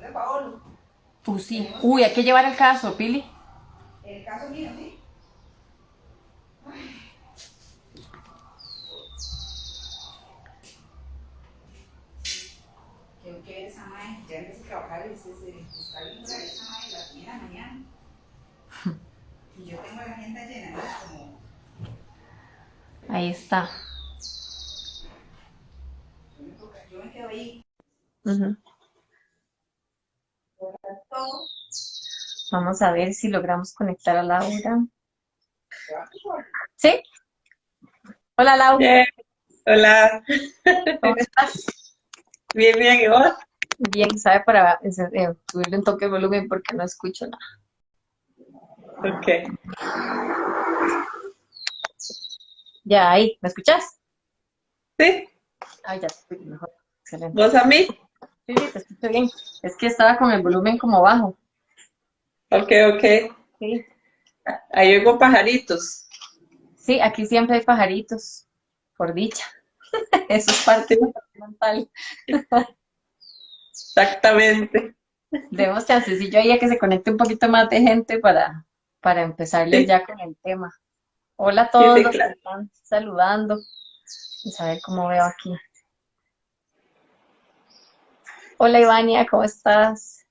de Paolo. Sí. Uy, hay que llevar el caso, Pili. El caso mío, ¿sí? Que esa madre ya empieza a trabajar y se buscar el horario esa madre a las 10 de la mañana. Y yo tengo la agenda llena, ¿no? Como Ahí está. yo me quedo ahí Ujú. todo. Vamos a ver si logramos conectar a Laura. Se va por ¿Sí? Hola, Lau. Bien, hola, ¿Cómo estás? bien, bien, ¿y vos? Bien, ¿sabe? Para subirle un toque de volumen porque no escucho nada. Ok, Ya, ahí. ¿Me escuchas? sí, Ay, ya te escucho mejor. Excelente. vos a mí, Sí, sí, te escucho bien. Es que estaba con el volumen como bajo. ok, ok, Sí. ahí oigo pajaritos, Sí, aquí siempre hay pajaritos, por dicha. Eso es parte sí, fundamental. exactamente, Demos chancecillo ahí a que se conecte un poquito más de gente para empezarles sí, ya con el tema. Hola a sí, todos sí, los que claro. están saludando. Vamos a ver cómo veo aquí. Hola Ivania, ¿cómo estás?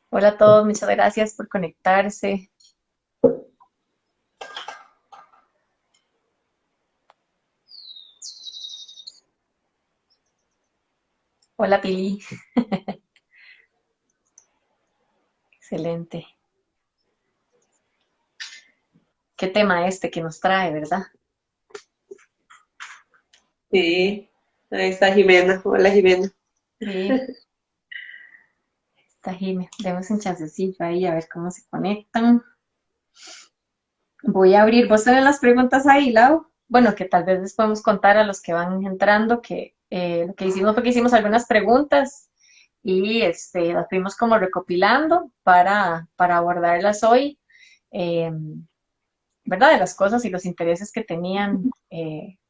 Hola a todos, muchas gracias por conectarse. Hola Pili, excelente. Qué tema este que nos trae, ¿verdad? Sí, ahí está Jimena, hola Jimena. Sí, está Jime. Demos un chancecillo ahí a ver cómo se conectan. Voy a abrir, vos tenés las preguntas ahí, Lau. Bueno, que tal vez les podemos contar a los que van entrando que lo que hicimos fue que hicimos algunas preguntas y las fuimos como recopilando para abordarlas hoy, eh, ¿verdad? De las cosas y los intereses que tenían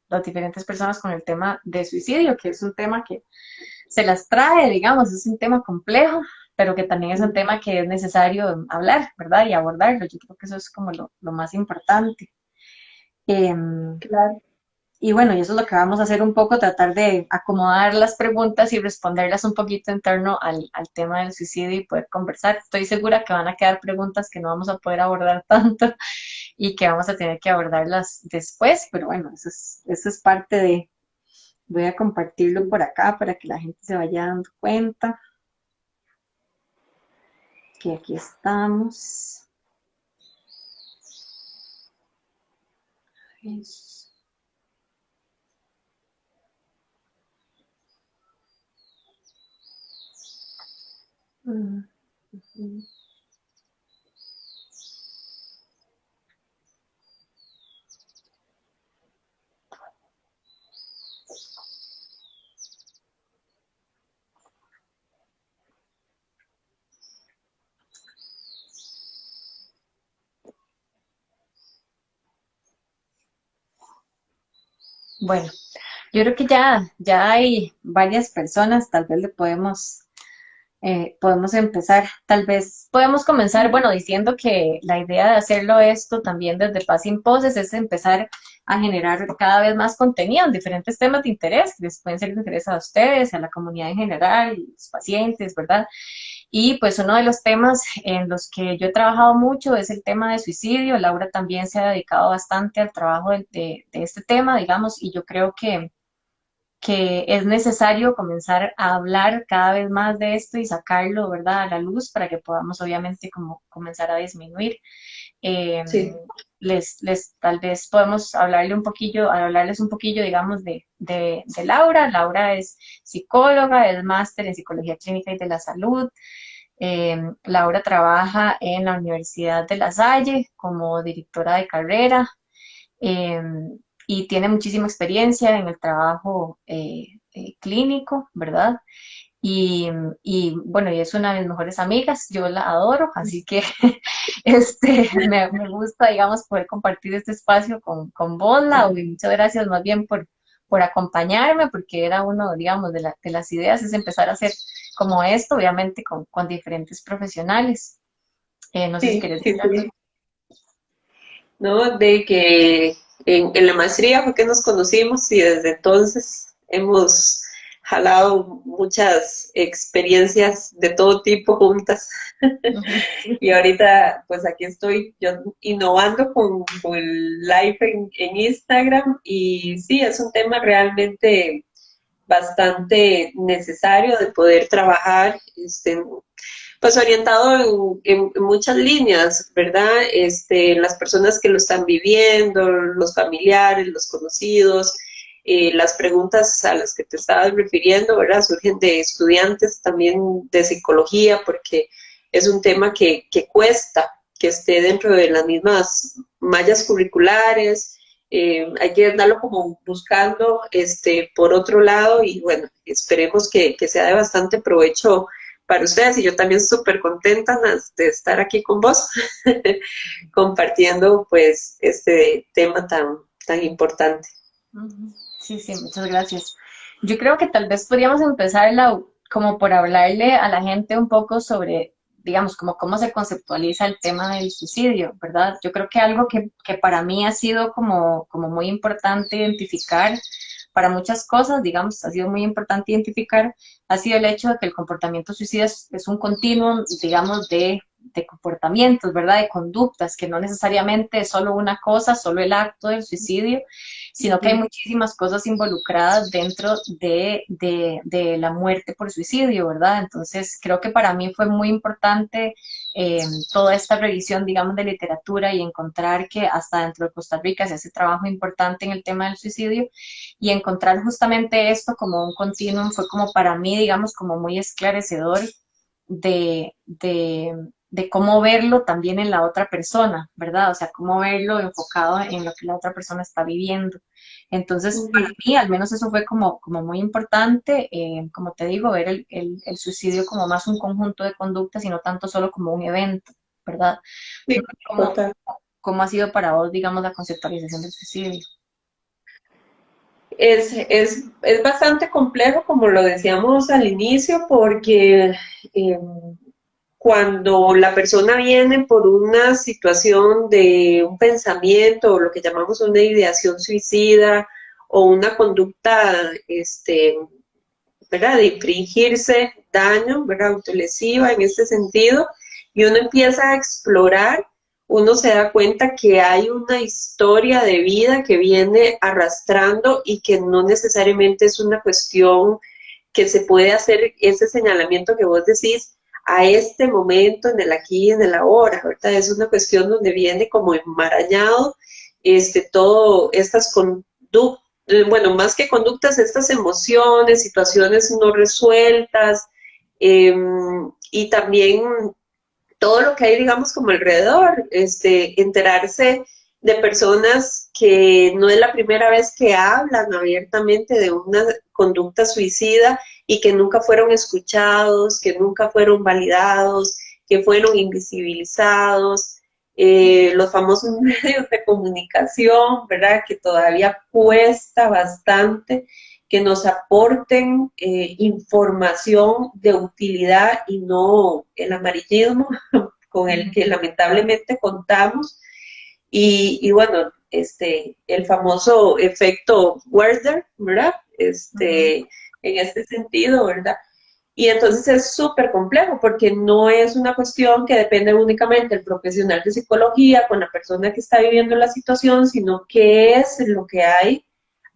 las diferentes personas con el tema de suicidio, que es un tema que se las trae, digamos, es un tema complejo, pero que también es un tema que es necesario hablar, ¿verdad? Y abordarlo. Yo creo que eso es como lo más importante. Em, Claro. y bueno, y eso es lo que vamos a hacer un poco, tratar de acomodar las preguntas y responderlas un poquito en torno al tema del suicidio y poder conversar. Estoy segura que van a quedar preguntas que no vamos a poder abordar tanto y que vamos a tener que abordarlas después, pero bueno, eso es parte de, voy a compartirlo por acá para que la gente se vaya dando cuenta que aquí estamos. Bueno, yo creo que ya hay varias personas, tal vez le podemos empezar. Tal vez podemos comenzar, bueno, diciendo que la idea de hacerlo esto también desde Paz Sin Poses es empezar a generar cada vez más contenido en diferentes temas de interés, que les pueden ser de interés a ustedes, a la comunidad en general, los pacientes, ¿verdad? Y pues uno de los temas en los que yo he trabajado mucho es el tema de suicidio. Laura también se ha dedicado bastante al trabajo de este tema, digamos, y yo creo que es necesario comenzar a hablar cada vez más de esto y sacarlo, ¿verdad?, a la luz para que podamos obviamente como comenzar a disminuir. Eh, Sí, tal vez podemos hablarles un poquillo, digamos, de Laura. Laura es psicóloga, es máster en psicología clínica y de la salud. Laura trabaja en la Universidad de La Salle como directora de carrera eh, y tiene muchísima experiencia en el trabajo clínico, ¿verdad? Y, bueno, y es una de mis mejores amigas, yo la adoro, así que me gusta, digamos, poder compartir este espacio con vos, Lau, y muchas gracias más bien por acompañarme, porque era uno, digamos, de las ideas, es empezar a hacer como esto, obviamente con diferentes profesionales. No sé si Sí, quieres sí, decir algo. sí. ¿No? De que en la maestría fue que nos conocimos y desde entonces hemos jalado muchas experiencias de todo tipo juntas. Ujú. Y ahorita, pues aquí estoy yo innovando con el live en Instagram y sí, es un tema realmente bastante necesario de poder trabajar, pues orientado en muchas líneas, ¿verdad? Las personas que lo están viviendo, los familiares, los conocidos, las preguntas a las que te estabas refiriendo, ¿verdad? Surgen de estudiantes también de psicología, porque es un tema que cuesta que esté dentro de las mismas mallas curriculares. Hay que andarlo como buscando por otro lado y bueno, esperemos que sea de bastante provecho para ustedes y yo también súper contenta de estar aquí con vos compartiendo pues este tema tan importante. Ujú. Sí, sí, muchas gracias. Yo creo que tal vez podríamos empezar como por hablarle a la gente un poco sobre, digamos, como cómo se conceptualiza el tema del suicidio, ¿verdad? Yo creo que algo que para mí ha sido como muy importante identificar para muchas cosas, digamos, ha sido muy importante identificar, ha sido el hecho de que el comportamiento suicida es un continuum, digamos, de comportamientos, ¿verdad? De conductas, que no necesariamente es solo una cosa, solo el acto del suicidio, sino que hay muchísimas cosas involucradas dentro de la muerte por suicidio, ¿verdad? Entonces, creo que para mí fue muy importante toda esta revisión, digamos, de literatura y encontrar que hasta dentro de Costa Rica se hace trabajo importante en el tema del suicidio y encontrar justamente esto como un continuum fue como para mí, digamos, como muy esclarecedor de cómo verlo también en la otra persona, ¿verdad? O sea, cómo verlo enfocado en lo que la otra persona está viviendo. Entonces, para Ujú. mí, al menos eso fue como muy importante, como te digo, ver el suicidio como más un conjunto de conductas y no tanto solo como un evento, ¿verdad? No Sí, sé total. cómo ha sido para vos, digamos, la conceptualización del suicidio. Es bastante complejo, como lo decíamos al inicio, porque eh, cuando la persona viene por una situación de un pensamiento o lo que llamamos una ideación suicida o una conducta, ¿verdad? De infringirse daño, ¿verdad? Autolesiva en este sentido, y uno empieza a explorar, uno se da cuenta que hay una historia de vida que viene arrastrando y que no necesariamente es una cuestión que se puede hacer ese señalamiento que vos decís a este momento, en el aquí y en el ahora, ¿verdad? Es una cuestión donde viene como enmarañado todo estas conductas, bueno, más que conductas, estas emociones, situaciones no resueltas, eh, y también todo lo que hay, digamos, como alrededor, enterarse de personas que no es la primera vez que hablan abiertamente de una conducta suicida y que nunca fueron escuchados, que nunca fueron validados, que fueron invisibilizados, los famosos medios de comunicación, ¿verdad? Que todavía cuesta bastante que nos aporten información de utilidad y no el amarillismo con el Ujú, que lamentablemente contamos. Y bueno, el famoso efecto Werther, ¿verdad? ujú. En este sentido, ¿verdad? Y entonces es súper complejo porque no es una cuestión que depende únicamente del profesional de psicología con la persona que está viviendo la situación, sino que es lo que hay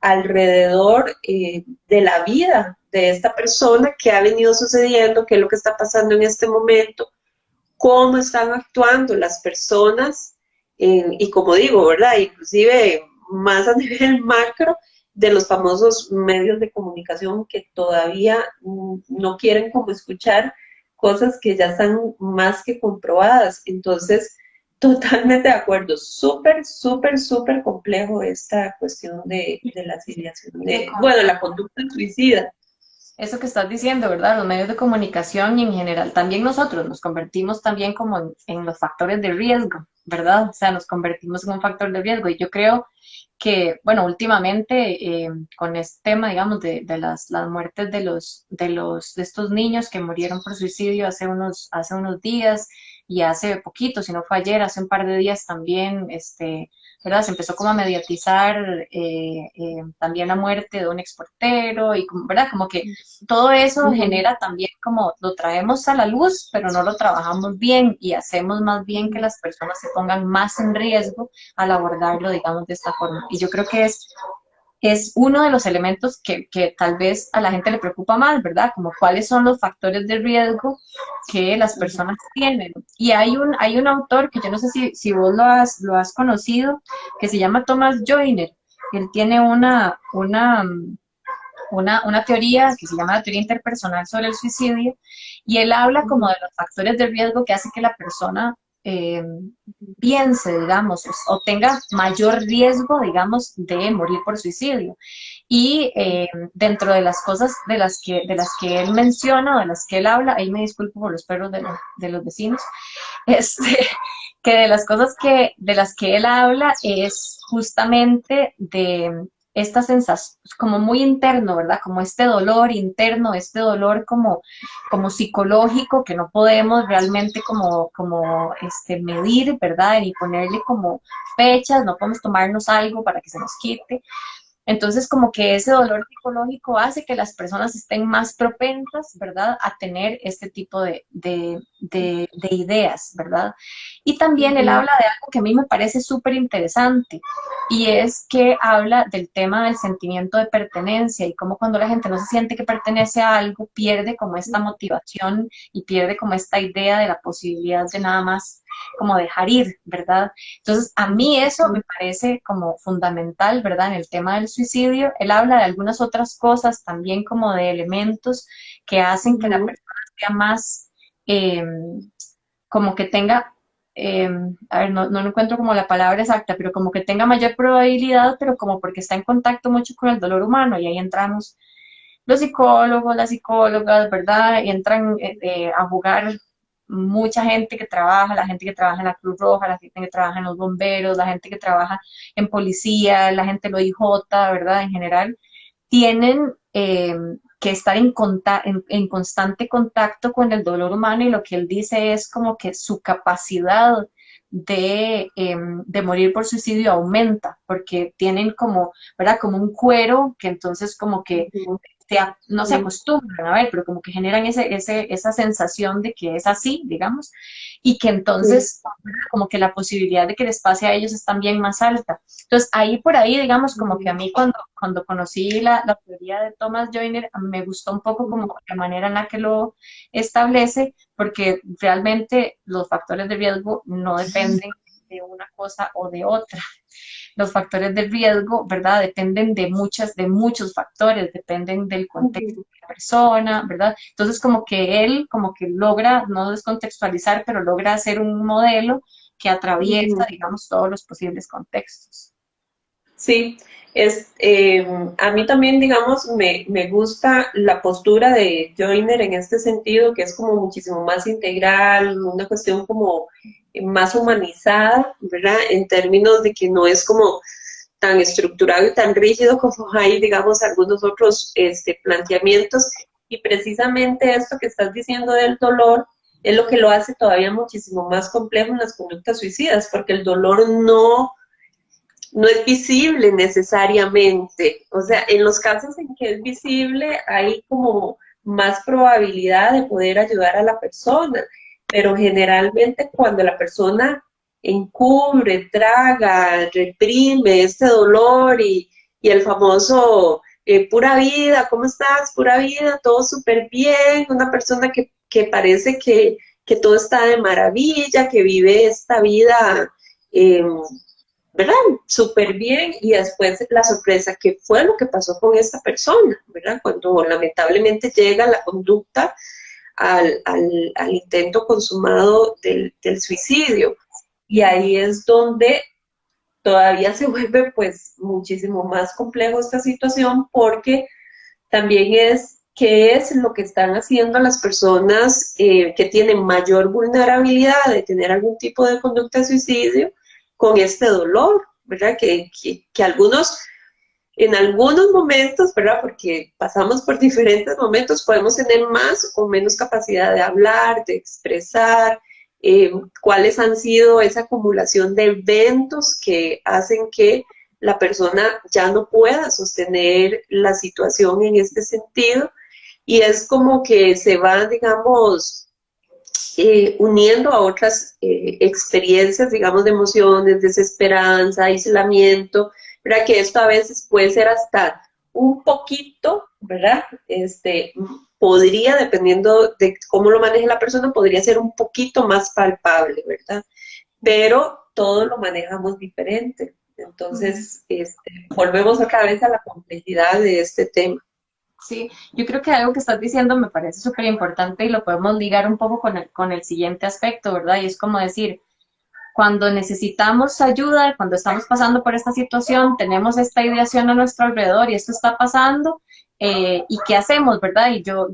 alrededor de la vida de esta persona, que ha venido sucediendo, qué es lo que está pasando en este momento, cómo están actuando las personas, y como digo, ¿verdad? Inclusive más a nivel macro de los famosos medios de comunicación que todavía no quieren como escuchar cosas que ya están más que comprobadas. Entonces, totalmente de acuerdo, súper, súper, súper complejo esta cuestión de la afiliación, Sí, bueno, la conducta suicida. eso que estás diciendo, ¿verdad? Los medios de comunicación y en general también nosotros nos convertimos también como en los factores de riesgo, ¿verdad? O sea, nos convertimos en un factor de riesgo. Y yo creo que, bueno, últimamente con este tema, digamos, de las muertes de estos niños que murieron por suicidio hace unos días y hace poquito, si no fue ayer, hace un par de días también, ¿verdad? Se empezó como a mediatizar también la muerte de un exportero y, ¿verdad? Como que todo eso Ujú, genera también como lo traemos a la luz, pero no lo trabajamos bien y hacemos más bien que las personas se pongan más en riesgo al abordarlo, digamos, de esta forma. Y yo creo que es uno de los elementos que tal vez a la gente le preocupa más, ¿verdad? Como cuáles son los factores de riesgo que las ujú, personas tienen. Y hay un autor que yo no sé si vos lo has conocido, que se llama Thomas Joyner. Él tiene una teoría que se llama la teoría interpersonal sobre el suicidio, y él habla como ujú, de los factores de riesgo que hace que la persona eh, piense, digamos, o tenga mayor riesgo, digamos, de morir por suicidio. Y dentro de las cosas de las que él menciona, de las que él habla, ahí me disculpo por los perros de los vecinos, este, que de las cosas de las que él habla es justamente de esta sensación, como muy interno, ¿verdad? Como este dolor interno, este dolor como psicológico que no podemos realmente medir, ¿verdad? Ni ponerle como fechas, no podemos tomarnos algo para que se nos quite. Entonces, como que ese dolor psicológico hace que las personas estén más propensas, ¿verdad?, a tener este tipo de ideas, ¿verdad? Y también él ujú, habla de algo que a mí me parece súper interesante, y es que habla del tema del sentimiento de pertenencia y cómo cuando la gente no se siente que pertenece a algo, pierde como esta motivación y pierde como esta idea de la posibilidad de nada más como dejar ir, ¿verdad? Entonces, a mí eso me ujú, parece como fundamental, ¿verdad? En el tema del suicidio, él habla de algunas otras cosas también como de elementos que hacen que la ujú, persona sea más, eh, como que tenga, eh, a ver, no encuentro como la palabra exacta, pero como que tenga mayor probabilidad, pero como porque está en contacto mucho con el dolor humano, y ahí entramos los psicólogos, las psicólogas, ¿verdad? Y entran a jugar mucha gente que trabaja, la gente que trabaja en la Cruz Roja, la gente que trabaja en los bomberos, la gente que trabaja en policía, la gente de lo OIJ, ¿verdad? En general, tienen que estar en constante contacto con el dolor humano, y lo que él dice es como que su capacidad de morir por suicidio aumenta, porque tienen como, ¿verdad? Como un cuero que entonces como que ujú, no se acostumbran a ver, pero como que generan esa sensación de que es así, digamos, y que sí, entonces como que la posibilidad de que les pase a ellos es también más alta. Entonces, ahí por ahí, digamos, como que a ujú, mí cuando conocí la teoría de Thomas Joyner, me gustó un poco como ujú, la manera en la que lo establece, porque realmente los factores de riesgo no dependen de una cosa o de otra. Los factores de riesgo, ¿verdad? Dependen de muchos factores, dependen del contexto ujú, de la persona, ¿verdad? Entonces, como que él, como que logra, no descontextualizar, pero logra hacer un modelo que atraviesa, ujú. digamos, todos los posibles contextos. Sí, a mí también, digamos, me gusta la postura de Joyner en este sentido, que es como muchísimo más integral, una cuestión como más humanizada, ¿verdad? En términos de que no es como tan estructurado y tan rígido como hay, digamos, algunos otros planteamientos. Y precisamente esto que estás diciendo del dolor es lo que lo hace todavía muchísimo más complejo en las conductas suicidas, porque el dolor no es visible necesariamente. O sea, en los casos en que es visible hay como más probabilidad de poder ayudar a la persona, pero generalmente cuando la persona encubre, traga, reprime este dolor y el famoso pura vida, ¿cómo estás? Pura vida, todo súper bien, una persona que parece que todo está de maravilla, que vive esta vida eh, ¿verdad? Súper bien y después la sorpresa, ¿qué fue lo que pasó con esta persona? ¿Verdad? Cuando lamentablemente llega la conducta al intento consumado del suicidio. Y ahí es donde todavía se vuelve pues muchísimo más complejo esta situación porque también es qué es lo que están haciendo las personas que tienen mayor vulnerabilidad de tener algún tipo de conducta de suicidio con este dolor, ¿verdad? Que algunos, en algunos momentos, ¿verdad? Porque pasamos por diferentes momentos, podemos tener más o menos capacidad de hablar, de expresar, cuáles han sido esa acumulación de eventos que hacen que la persona ya no pueda sostener la situación en este sentido, y es como que se va, digamos, uniendo a otras experiencias, digamos, de emociones, desesperanza, aislamiento, ¿verdad? Que esto a veces puede ser hasta un poquito, ¿verdad? Podría, dependiendo de cómo lo maneje la persona, podría ser un poquito más palpable, ¿verdad? Pero todo lo manejamos diferente. Entonces, volvemos otra vez a la complejidad de este tema. Sí, yo creo que algo que estás diciendo me parece súper importante y lo podemos ligar un poco con el siguiente aspecto, ¿verdad? Y es como decir, cuando necesitamos ayuda, cuando estamos pasando por esta situación, tenemos esta ideación a nuestro alrededor y esto está pasando, ¿y qué hacemos, verdad? Y yo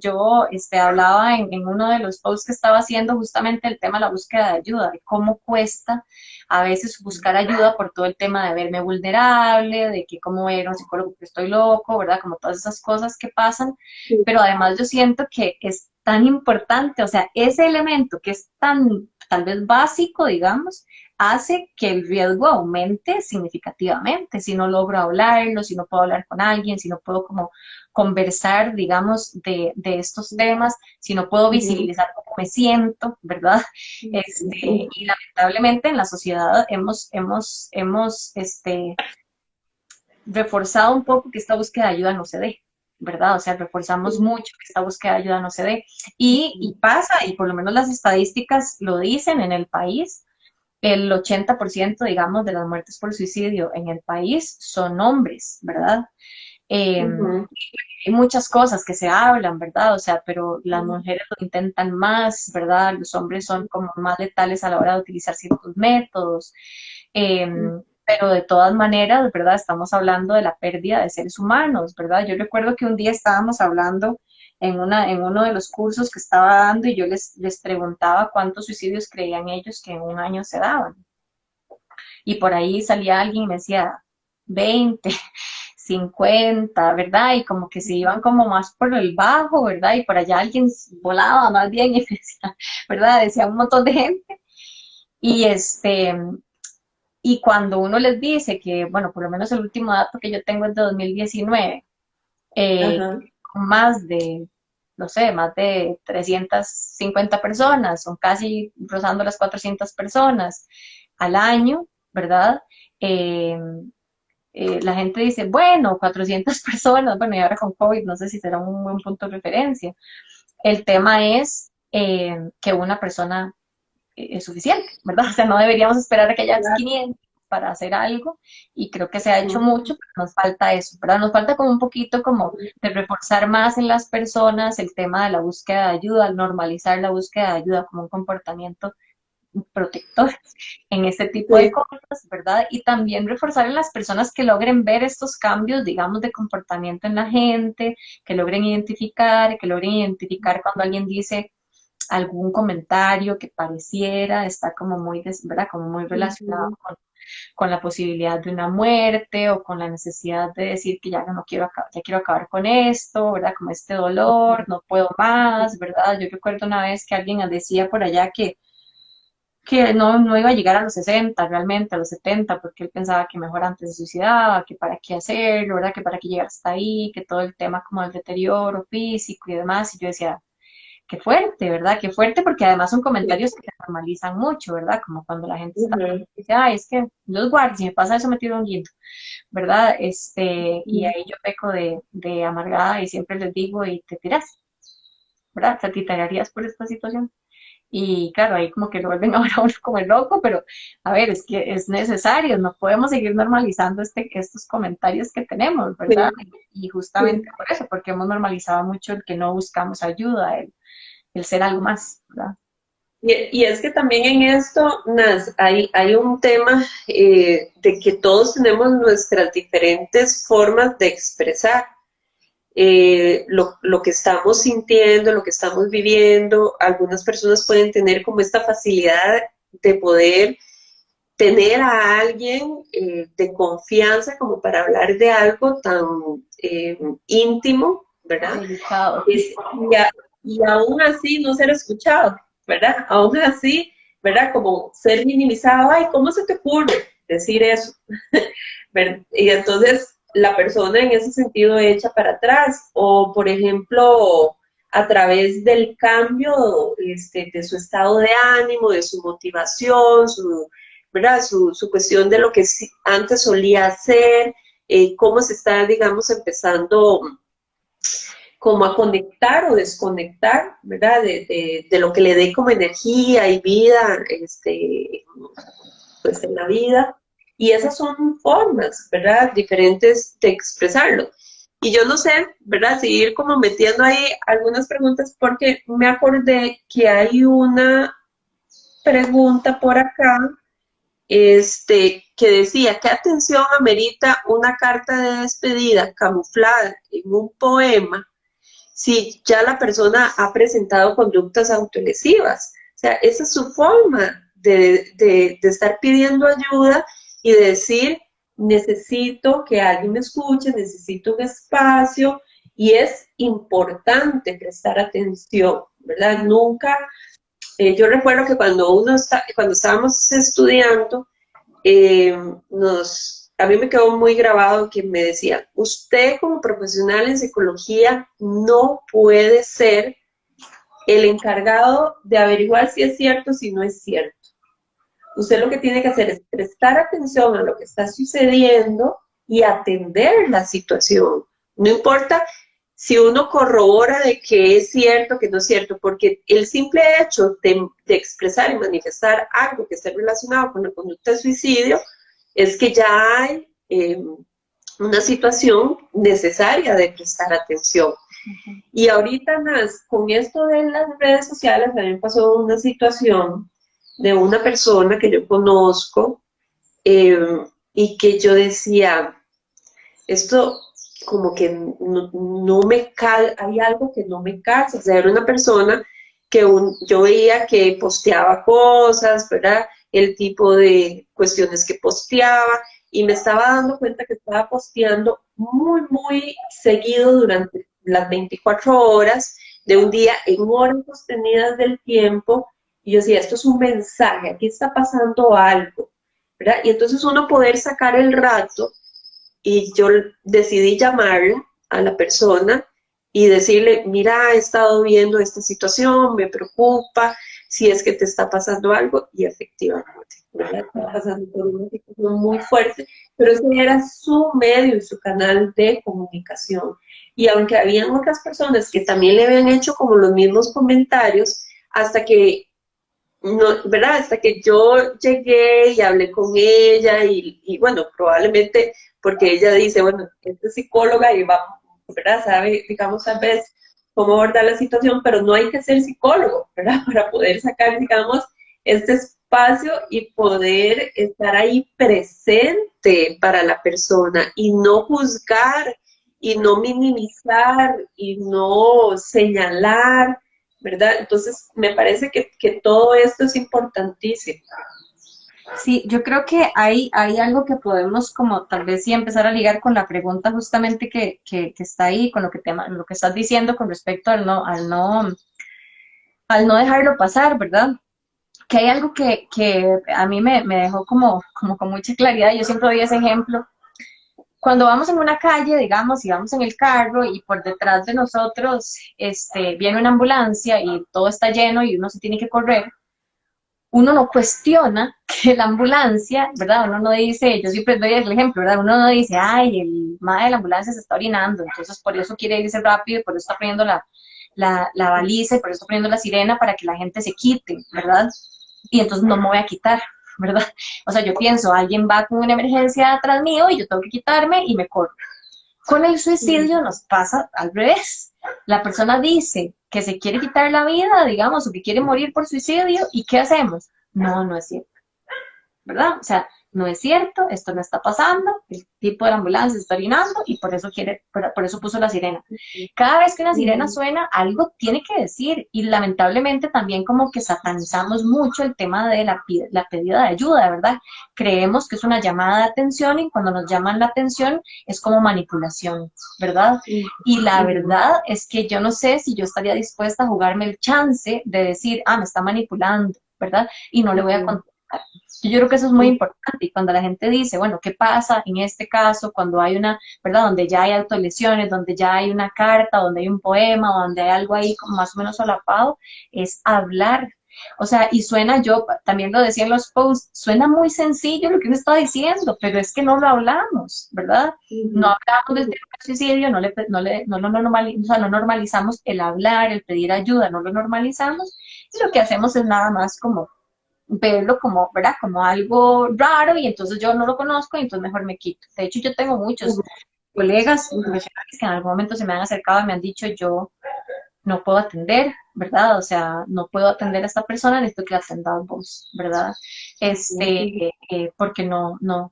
hablaba en uno de los posts que estaba haciendo justamente el tema de la búsqueda de ayuda, de cómo cuesta a veces buscar ayuda por todo el tema de verme vulnerable, de que cómo era un psicólogo que estoy loco, ¿verdad? Como todas esas cosas que pasan, pero además yo siento que es tan importante, o sea, ese elemento que es tan tal vez básico, digamos, hace que el riesgo aumente significativamente. Si no logro hablarlo, si no puedo hablar con alguien, si no puedo como conversar, digamos, de estos temas, si no puedo visibilizar cómo me siento, ¿verdad? Y lamentablemente en la sociedad hemos reforzado un poco que esta búsqueda de ayuda no se dé, ¿verdad? O sea, reforzamos mucho que esta búsqueda de ayuda no se dé. Y pasa, y por lo menos las estadísticas lo dicen en el país, el 80%, digamos, de las muertes por suicidio en el país son hombres, ¿verdad? Hay muchas cosas que se hablan, ¿verdad? O sea, pero las mujeres lo intentan más, ¿verdad? Los hombres son como más letales a la hora de utilizar ciertos métodos. Pero de todas maneras, ¿verdad? Estamos hablando de la pérdida de seres humanos, ¿verdad? Yo recuerdo que un día estábamos hablando en uno de los cursos que estaba dando y yo les preguntaba cuántos suicidios creían ellos que en un año se daban. Y por ahí salía alguien y me decía 20, 50, ¿verdad? Y como que se iban como más por el bajo, ¿verdad? Y por allá alguien volaba más bien y decía, ¿verdad? Decía un montón de gente. Y y cuando uno les dice que, bueno, por lo menos el último dato que yo tengo es de 2019, Ajá. más de, no sé, más de 350 personas, son casi rozando las 400 personas al año, ¿verdad? Eh, la gente dice, bueno, 400 personas, bueno, y ahora con COVID no sé si será un buen punto de referencia. El tema es que una persona es suficiente, ¿verdad? O sea, no deberíamos esperar a que haya 500 para hacer algo y creo que se ha hecho mucho, pero nos falta eso, ¿verdad? Nos falta como un poquito como de reforzar más en las personas el tema de la búsqueda de ayuda, al normalizar la búsqueda de ayuda como un comportamiento protector en este tipo de Sí. cosas, ¿verdad? Y también reforzar en las personas que logren ver estos cambios, digamos, de comportamiento en la gente, que logren identificar cuando alguien dice algún comentario que pareciera estar como muy, ¿verdad? Como muy relacionado con la posibilidad de una muerte o con la necesidad de decir que ya no quiero acabar, ya quiero acabar con esto, ¿verdad? Como este dolor, no puedo más, ¿verdad? Yo recuerdo una vez que alguien decía por allá que no iba a llegar a los 60 realmente, a los 70 porque él pensaba que mejor antes se suicidaba, que para qué hacerlo, ¿verdad? Que para qué llegar hasta ahí, que todo el tema como el deterioro físico y demás, y yo decía, qué fuerte, ¿verdad? Qué fuerte porque además son comentarios que se normalizan mucho, ¿verdad? Como cuando la gente está, dice, ay, es que Dios guarde, si me pasa eso me tiro un guindo, ¿verdad? Y ahí yo peco de amargada y siempre les digo, y te tiras, ¿verdad? O sea, te tirarías por esta situación. Y claro, ahí como que lo vuelven ahora a uno como el loco, pero a ver, es que es necesario, no podemos seguir normalizando estos comentarios que tenemos, ¿verdad? Sí, Y sí. justamente por eso, porque hemos normalizado mucho el que no buscamos ayuda, el ser algo más, ¿verdad? Y es que también en esto, Nas, hay un tema de que todos tenemos nuestras diferentes formas de expresar. lo que estamos sintiendo, lo que estamos viviendo. Algunas personas pueden tener como esta facilidad de poder tener a alguien de confianza como para hablar de algo tan íntimo, ¿verdad? Delicado. Y aún así no ser escuchado, ¿verdad? Aún así, ¿verdad? Como ser minimizado, ay, ¿cómo se te ocurre decir eso? Y entonces la persona en ese sentido echa para atrás, o por ejemplo, a través del cambio de su estado de ánimo, de su motivación, ¿verdad? Su cuestión de lo que antes solía hacer, cómo se está, digamos, empezando como a conectar o desconectar, ¿verdad? De lo que le dé como energía y vida, pues en la vida. Y esas son formas, ¿verdad? Diferentes de expresarlo. Y yo no sé, ¿verdad? Seguir como metiendo ahí algunas preguntas porque me acordé que hay una pregunta por acá, que decía, ¿qué atención amerita una carta de despedida camuflada en un poema si ya la persona ha presentado conductas autolesivas? O sea, esa es su forma de estar pidiendo ayuda y de decir, necesito que alguien me escuche, necesito un espacio, y es importante prestar atención, ¿verdad? Nunca, yo recuerdo que cuando estábamos estudiando, a mí me quedó muy grabado que me decía, usted como profesional en psicología no puede ser el encargado de averiguar si es cierto o si no es cierto. Usted lo que tiene que hacer es prestar atención a lo que está sucediendo y atender la situación. No importa si uno corrobora de que es cierto, que no es cierto, porque el simple hecho de expresar y manifestar algo que esté relacionado con la conducta de suicidio es que ya hay una situación necesaria de prestar atención. Y ahorita más, con esto de las redes sociales, a mí me pasó una situación de una persona que yo conozco, y que yo decía, esto como que no me hay algo que no me calza. O sea, era una persona que yo veía que posteaba cosas, ¿verdad? El tipo de cuestiones que posteaba, y me estaba dando cuenta que estaba posteando muy, muy seguido durante las 24 horas de un día, en horas sostenidas del tiempo, y yo decía, esto es un mensaje, aquí está pasando algo, ¿verdad? Y entonces uno poder sacar el rato, y yo decidí llamarla a la persona y decirle, mira, he estado viendo esta situación, me preocupa, si es que te está pasando algo, y efectivamente, ¿verdad? Estaba pasando por una situación muy fuerte, pero ese era su medio y su canal de comunicación. Y aunque habían otras personas que también le habían hecho como los mismos comentarios, hasta que no, ¿verdad? Hasta que yo llegué y hablé con ella, y bueno, probablemente porque ella dice, bueno, es psicóloga y va, ¿verdad? Sabe, digamos, tal vez cómo abordar la situación, pero no hay que ser psicólogo, ¿verdad? Para poder sacar, digamos, este espacio y poder estar ahí presente para la persona y no juzgar y no minimizar y no señalar, ¿verdad? Entonces, me parece que todo esto es importantísimo. Sí, yo creo que hay algo que podemos como tal vez sí empezar a ligar con la pregunta justamente que está ahí, con lo que estás diciendo con respecto al no dejarlo pasar, ¿verdad? Que hay algo que a mí me dejó como con mucha claridad. Yo siempre doy ese ejemplo. Cuando vamos en una calle, digamos, y vamos en el carro y por detrás de nosotros viene una ambulancia y todo está lleno y uno se tiene que correr, uno no cuestiona que la ambulancia, ¿verdad? Uno no dice, yo siempre doy el ejemplo, ¿verdad? Uno no dice, ay, el mae de la ambulancia se está orinando, entonces por eso quiere irse rápido, por eso está poniendo la baliza y por eso está poniendo la sirena para que la gente se quite, ¿verdad? Y entonces no me voy a quitar, ¿verdad? O sea, yo pienso, alguien va con una emergencia atrás mío y yo tengo que quitarme y me corro. Con el suicidio nos pasa al revés. La persona dice que se quiere quitar la vida, digamos, o que quiere morir por suicidio, ¿y qué hacemos? No, no es cierto, ¿verdad? O sea, no es cierto, esto no está pasando, el tipo de la ambulancia está orinando y por eso puso la sirena. Cada vez que una sirena suena, algo tiene que decir y lamentablemente también como que satanizamos mucho el tema de la pedida de ayuda, ¿verdad? Creemos que es una llamada de atención y cuando nos llaman la atención es como manipulación, ¿verdad? Y la verdad es que yo no sé si yo estaría dispuesta a jugarme el chance de decir, me está manipulando, ¿verdad? Y no le voy a contestar. Yo creo que eso es muy importante y cuando la gente dice, bueno, ¿qué pasa en este caso cuando hay una, ¿verdad? Donde ya hay autolesiones, donde ya hay una carta, donde hay un poema, donde hay algo ahí como más o menos solapado, es hablar. O sea, y suena, yo también lo decía en los posts, suena muy sencillo lo que uno está diciendo, pero es que no lo hablamos, ¿verdad? No hablamos del tema del suicidio, o sea, no normalizamos el hablar, el pedir ayuda, no lo normalizamos, y lo que hacemos es nada más como verlo como, ¿verdad? Como algo raro y entonces yo no lo conozco y entonces mejor me quito. De hecho, yo tengo muchos colegas profesionales que en algún momento se me han acercado y me han dicho, yo no puedo atender, ¿verdad? O sea, no puedo atender a esta persona, necesito que la atendas vos, ¿verdad? Porque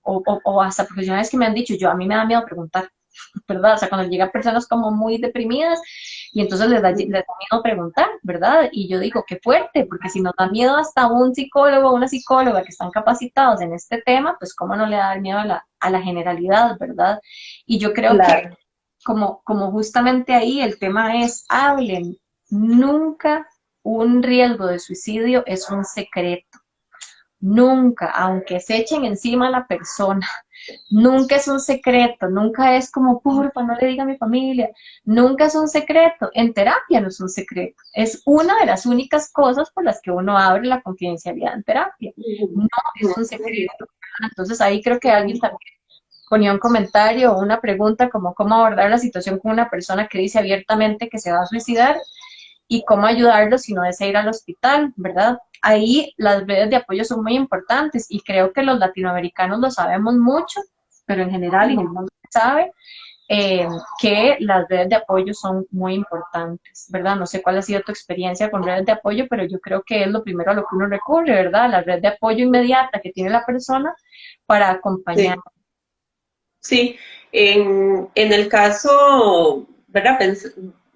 o hasta profesionales que me han dicho, a mí me da miedo preguntar, ¿verdad? O sea, cuando llegan personas como muy deprimidas y entonces les da miedo preguntar, ¿verdad? Y yo digo, qué fuerte, porque si nos da miedo hasta un psicólogo o una psicóloga que están capacitados en este tema, pues cómo no le da miedo a la generalidad, ¿verdad? Y yo creo que como justamente ahí el tema es, hablen, nunca un riesgo de suicidio es un secreto, nunca, aunque se echen encima a la persona, nunca es un secreto, nunca es como, porfa, no le diga a mi familia, nunca es un secreto, en terapia no es un secreto, es una de las únicas cosas por las que uno abre la confidencialidad en terapia, no es un secreto. Entonces ahí creo que alguien también ponía un comentario o una pregunta como cómo abordar la situación con una persona que dice abiertamente que se va a suicidar y cómo ayudarlo si no desea ir al hospital, ¿verdad? Ahí las redes de apoyo son muy importantes y creo que los latinoamericanos lo sabemos mucho, pero en general en el mundo se sabe que las redes de apoyo son muy importantes, ¿verdad? No sé cuál ha sido tu experiencia con redes de apoyo, pero yo creo que es lo primero a lo que uno recurre, ¿verdad? La red de apoyo inmediata que tiene la persona para acompañar. Sí, en el caso, ¿verdad?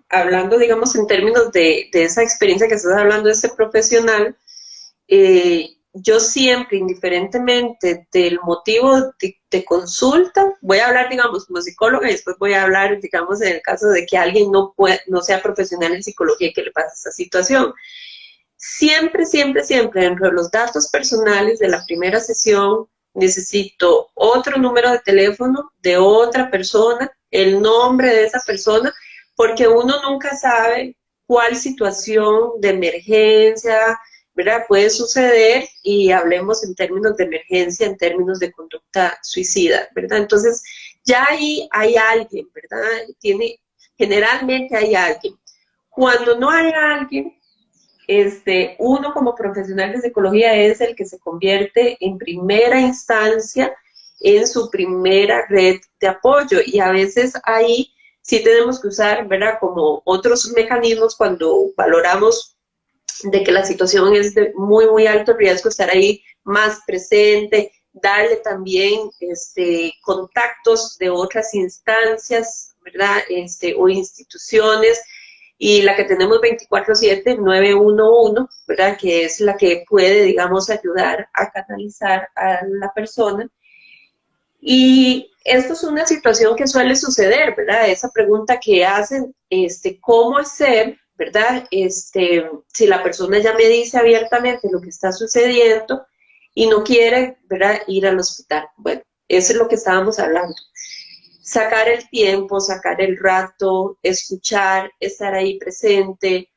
Hablando, digamos, en términos de esa experiencia que estás hablando de ese profesional, yo siempre, indiferentemente del motivo de consulta, voy a hablar, digamos, como psicóloga y después voy a hablar, digamos, en el caso de que alguien no sea profesional en psicología y que le pase esta situación. Siempre, siempre, siempre, dentro de los datos personales de la primera sesión, necesito otro número de teléfono de otra persona, el nombre de esa persona, porque uno nunca sabe cuál situación de emergencia, ¿verdad? Puede suceder y hablemos en términos de emergencia, en términos de conducta suicida, ¿verdad? Entonces, ya ahí hay alguien, ¿verdad? Generalmente hay alguien. Cuando no hay alguien, uno como profesional de psicología es el que se convierte en primera instancia en su primera red de apoyo y a veces ahí sí tenemos que usar, ¿verdad? Como otros mecanismos cuando valoramos de que la situación es de muy, muy alto riesgo, estar ahí más presente, darle también contactos de otras instancias, ¿verdad? O instituciones, y la que tenemos 24/7, 911, ¿verdad? Que es la que puede, digamos, ayudar a canalizar a la persona. Y esto es una situación que suele suceder, ¿verdad? Esa pregunta que hacen, ¿cómo hacer, ¿verdad? Si la persona ya me dice abiertamente lo que está sucediendo y no quiere, ¿verdad?, ir al hospital. Bueno, eso es lo que estábamos hablando. Sacar el tiempo, sacar el rato, escuchar, estar ahí presente,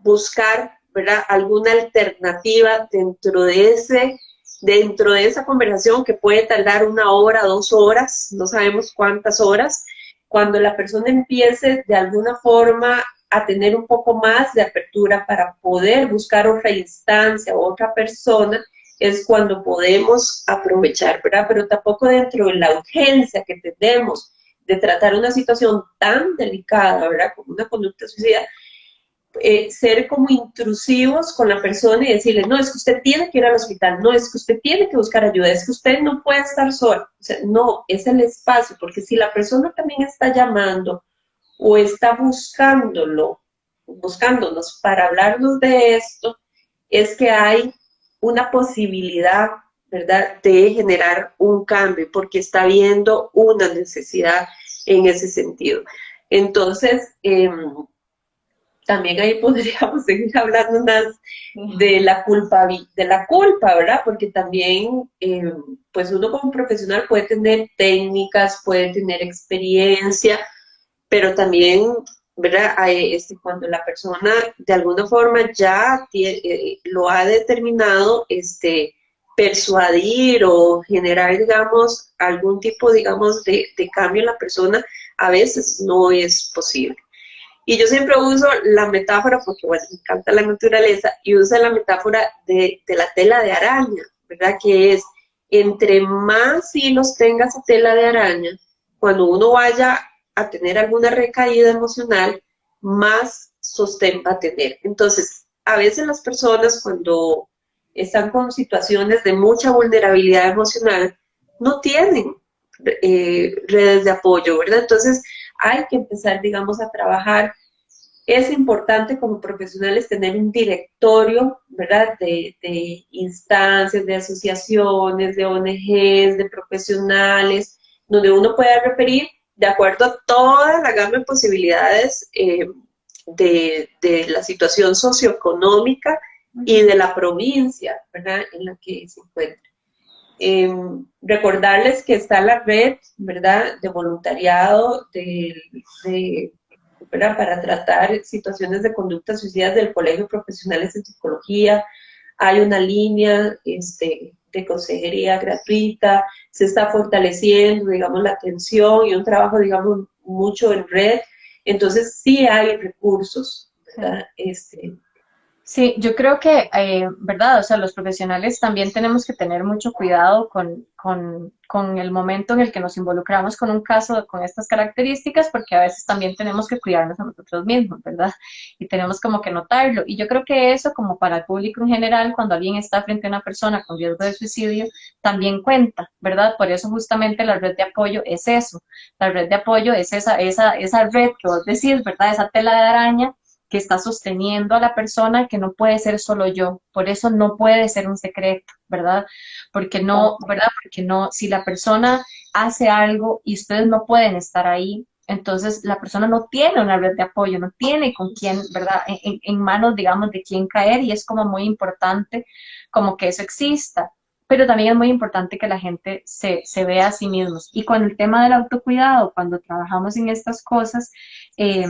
buscar, ¿verdad?, alguna alternativa dentro de esa conversación que puede tardar 1 hora, 2 horas, no sabemos cuántas horas, cuando la persona empiece de alguna forma a tener un poco más de apertura para poder buscar otra instancia o otra persona, es cuando podemos aprovechar, ¿verdad? Pero tampoco dentro de la urgencia que tenemos de tratar una situación tan delicada, ¿verdad?, como una conducta suicida, ser como intrusivos con la persona y decirle, no, es que usted tiene que ir al hospital, no, es que usted tiene que buscar ayuda, es que usted no puede estar sola. O sea, no, es el espacio, porque si la persona también está llamando o está buscándonos para hablarnos de esto, es que hay una posibilidad, ¿verdad?, de generar un cambio, porque está habiendo una necesidad en ese sentido. Entonces, también ahí podríamos seguir hablando más de la culpa, ¿verdad? Porque también, pues uno como profesional puede tener técnicas, puede tener experiencia, pero también, ¿verdad? Cuando la persona de alguna forma ya lo ha determinado, persuadir o generar, digamos, algún tipo, digamos, de cambio en la persona, a veces no es posible. Y yo siempre uso la metáfora, porque bueno, me encanta la naturaleza, y uso la metáfora de la tela de araña, ¿verdad? Que es, entre más hilos tenga esa tela de araña, cuando uno vaya a tener alguna recaída emocional, más sostén va a tener. Entonces, a veces las personas cuando están con situaciones de mucha vulnerabilidad emocional, no tienen redes de apoyo, ¿verdad? Entonces, hay que empezar, digamos, a trabajar. Es importante como profesionales tener un directorio, ¿verdad?, de instancias, de asociaciones, de ONGs, de profesionales, donde uno pueda referir de acuerdo a toda la gama de posibilidades de la situación socioeconómica y de la provincia, ¿verdad?, en la que se encuentra. Recordarles que está la red, ¿verdad?, de voluntariado ¿verdad?, para tratar situaciones de conductas suicidas del Colegio de Profesionales en Psicología. Hay una línea de consejería gratuita, se está fortaleciendo, digamos, la atención y un trabajo, digamos, mucho en red. Entonces, sí hay recursos, ¿verdad? Sí, yo creo que, ¿verdad? O sea, los profesionales también tenemos que tener mucho cuidado con el momento en el que nos involucramos con un caso con estas características, porque a veces también tenemos que cuidarnos a nosotros mismos, ¿verdad? Y tenemos como que notarlo. Y yo creo que eso, como para el público en general, cuando alguien está frente a una persona con riesgo de suicidio, también cuenta, ¿verdad? Por eso justamente la red de apoyo es eso. La red de apoyo es esa red que vos decís, ¿verdad? Esa tela de araña que está sosteniendo a la persona, que no puede ser solo yo, por eso no puede ser un secreto, ¿verdad? Porque no, ¿verdad? Porque no, si la persona hace algo y ustedes no pueden estar ahí, entonces la persona no tiene una red de apoyo, no tiene con quién, ¿verdad? En manos, digamos, de quién caer, y es como muy importante como que eso exista. Pero también es muy importante que la gente se vea a sí mismos. Y con el tema del autocuidado, cuando trabajamos en estas cosas, eh,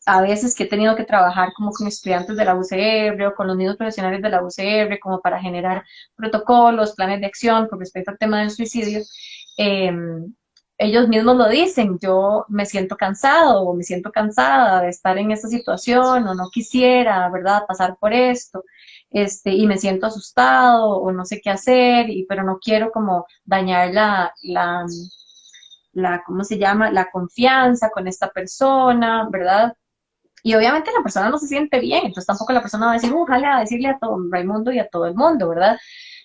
a veces que he tenido que trabajar como con estudiantes de la UCR o con los mismos profesionales de la UCR como para generar protocolos, planes de acción con respecto al tema del suicidio, eh, ellos mismos lo dicen, yo me siento cansado o me siento cansada de estar en esta situación o no quisiera, ¿verdad?, pasar por esto, y me siento asustado o no sé qué hacer, pero no quiero como dañar ¿cómo se llama?, la confianza con esta persona, ¿verdad? Y obviamente la persona no se siente bien, entonces tampoco la persona va a decir, ojalá a decirle a todo Raimundo y a todo el mundo, ¿verdad?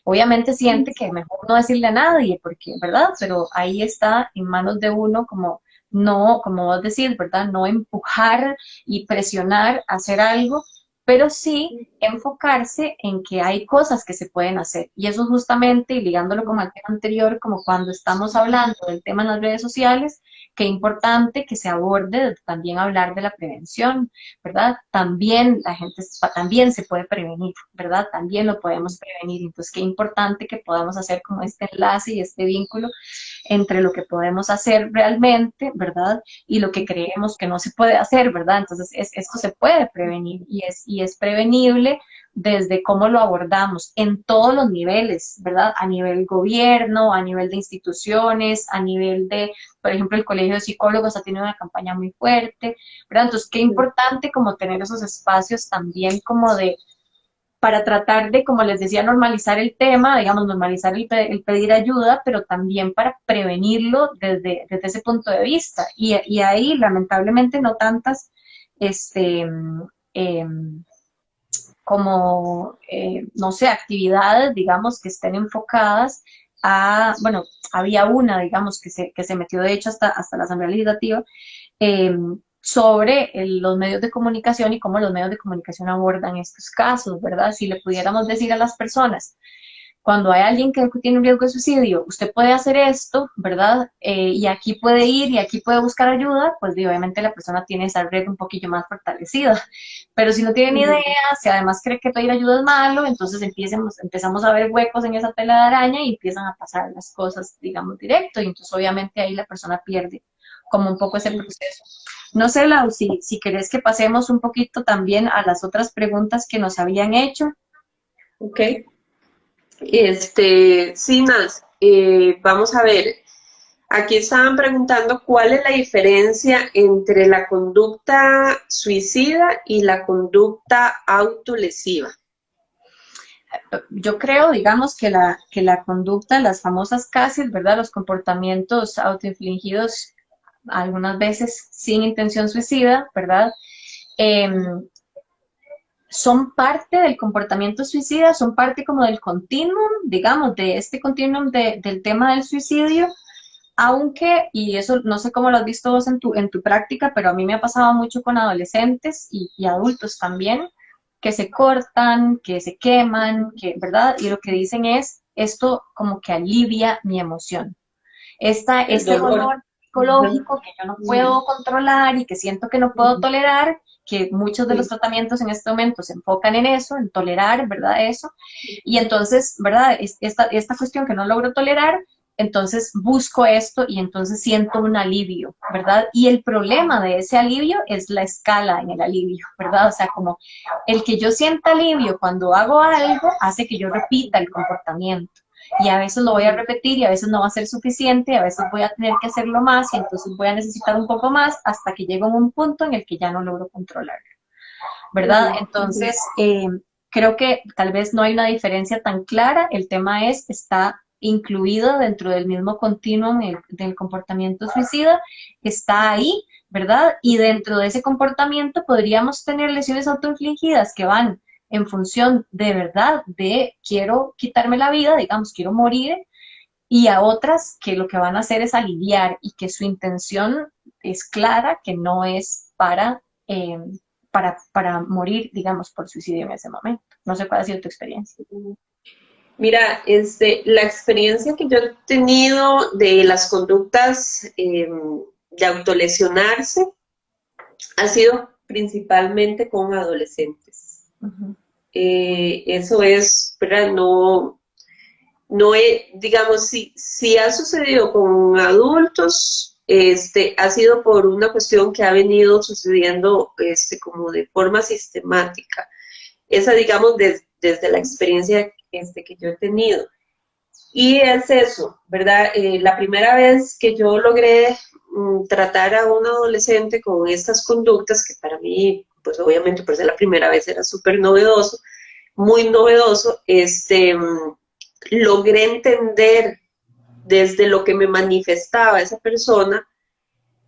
Obviamente siente que mejor no decirle a nadie, porque, ¿verdad? Pero ahí está en manos de uno como no, como vos decís, ¿verdad? No empujar y presionar a hacer algo, pero sí enfocarse en que hay cosas que se pueden hacer. Y eso justamente, y ligándolo como al tema anterior, como cuando estamos hablando del tema en las redes sociales, qué importante que se aborde también hablar de la prevención, ¿verdad? También la gente, también se puede prevenir, ¿verdad? También lo podemos prevenir. Entonces, qué importante que podamos hacer como este enlace y este vínculo entre lo que podemos hacer realmente, ¿verdad? Y lo que creemos que no se puede hacer, ¿verdad? Entonces, esto se puede prevenir y es prevenible desde cómo lo abordamos en todos los niveles, ¿verdad? A nivel gobierno, a nivel de instituciones, a nivel de, por ejemplo, el Colegio de Psicólogos ha tenido una campaña muy fuerte, ¿verdad? Entonces, qué importante como tener esos espacios también como de para tratar de, como les decía, normalizar el tema, digamos, normalizar el pedir ayuda, pero también para prevenirlo desde ese punto de vista. Y ahí, lamentablemente, no tantas, este, no sé, actividades, digamos, que estén enfocadas a, bueno, había una, digamos, que se metió de hecho hasta la Asamblea Legislativa, eh, sobre los medios de comunicación y cómo los medios de comunicación abordan estos casos, ¿verdad? Si le pudiéramos decir a las personas, cuando hay alguien que tiene un riesgo de suicidio, usted puede hacer esto, ¿verdad? Y aquí puede ir y aquí puede buscar ayuda, pues obviamente la persona tiene esa red un poquillo más fortalecida. Pero si no tiene ni idea, si además cree que pedir ayuda es malo, entonces empezamos a ver huecos en esa tela de araña y empiezan a pasar las cosas, digamos, directo. Y entonces obviamente ahí la persona pierde como un poco ese proceso. No sé, Lau, si querés que pasemos un poquito también a las otras preguntas que nos habían hecho. Ok. Sí, Naz, vamos a ver. Aquí estaban preguntando cuál es la diferencia entre la conducta suicida y la conducta autolesiva. Yo creo, digamos, que la conducta, las famosas CASIS, ¿verdad? Los comportamientos autoinfligidos, algunas veces sin intención suicida, ¿verdad? Em, son parte del comportamiento suicida, son parte como del continuum, digamos, de este continuum del tema del suicidio, aunque, y eso no sé cómo lo has visto vos en tu práctica, pero a mí me ha pasado mucho con adolescentes y adultos también, que se cortan, que se queman, que, ¿verdad? Y lo que dicen es, esto como que alivia mi emoción. El Este dolor. dolor psicológico que yo no puedo controlar y que siento que no puedo tolerar, que muchos de los Sí. tratamientos en este momento se enfocan en eso, en tolerar, ¿verdad? Eso. Y entonces, ¿verdad? Esta cuestión que no logro tolerar, entonces busco esto y entonces siento un alivio, ¿verdad? Y el problema de ese alivio es la escala en el alivio, ¿verdad? O sea, como el que yo sienta alivio cuando hago algo hace que yo repita el comportamiento. Y a veces lo voy a repetir y a veces no va a ser suficiente, a veces voy a tener que hacerlo más y entonces voy a necesitar un poco más hasta que llego a un punto en el que ya no logro controlar, ¿verdad? Entonces, creo que tal vez no hay una diferencia tan clara, el tema es, está incluido dentro del mismo continuum del comportamiento suicida, está ahí, ¿verdad? Y dentro de ese comportamiento podríamos tener lesiones autoinfligidas que van en función de verdad de quiero quitarme la vida, digamos, quiero morir, y a otras que lo que van a hacer es aliviar y que su intención es clara, que no es para morir, digamos, por suicidio en ese momento. No sé cuál ha sido tu experiencia. Mira, la experiencia que yo he tenido de las conductas de autolesionarse ha sido principalmente con adolescentes. Uh-huh. Eso es, ¿verdad? Digamos, si ha sucedido con adultos, ha sido por una cuestión que ha venido sucediendo como de forma sistemática. Esa, digamos, desde la experiencia que yo he tenido. Y es eso, ¿verdad? La primera vez que yo logré tratar a un adolescente con estas conductas, que para mí, pues obviamente por ser la primera vez era súper novedoso, muy novedoso, logré entender desde lo que me manifestaba esa persona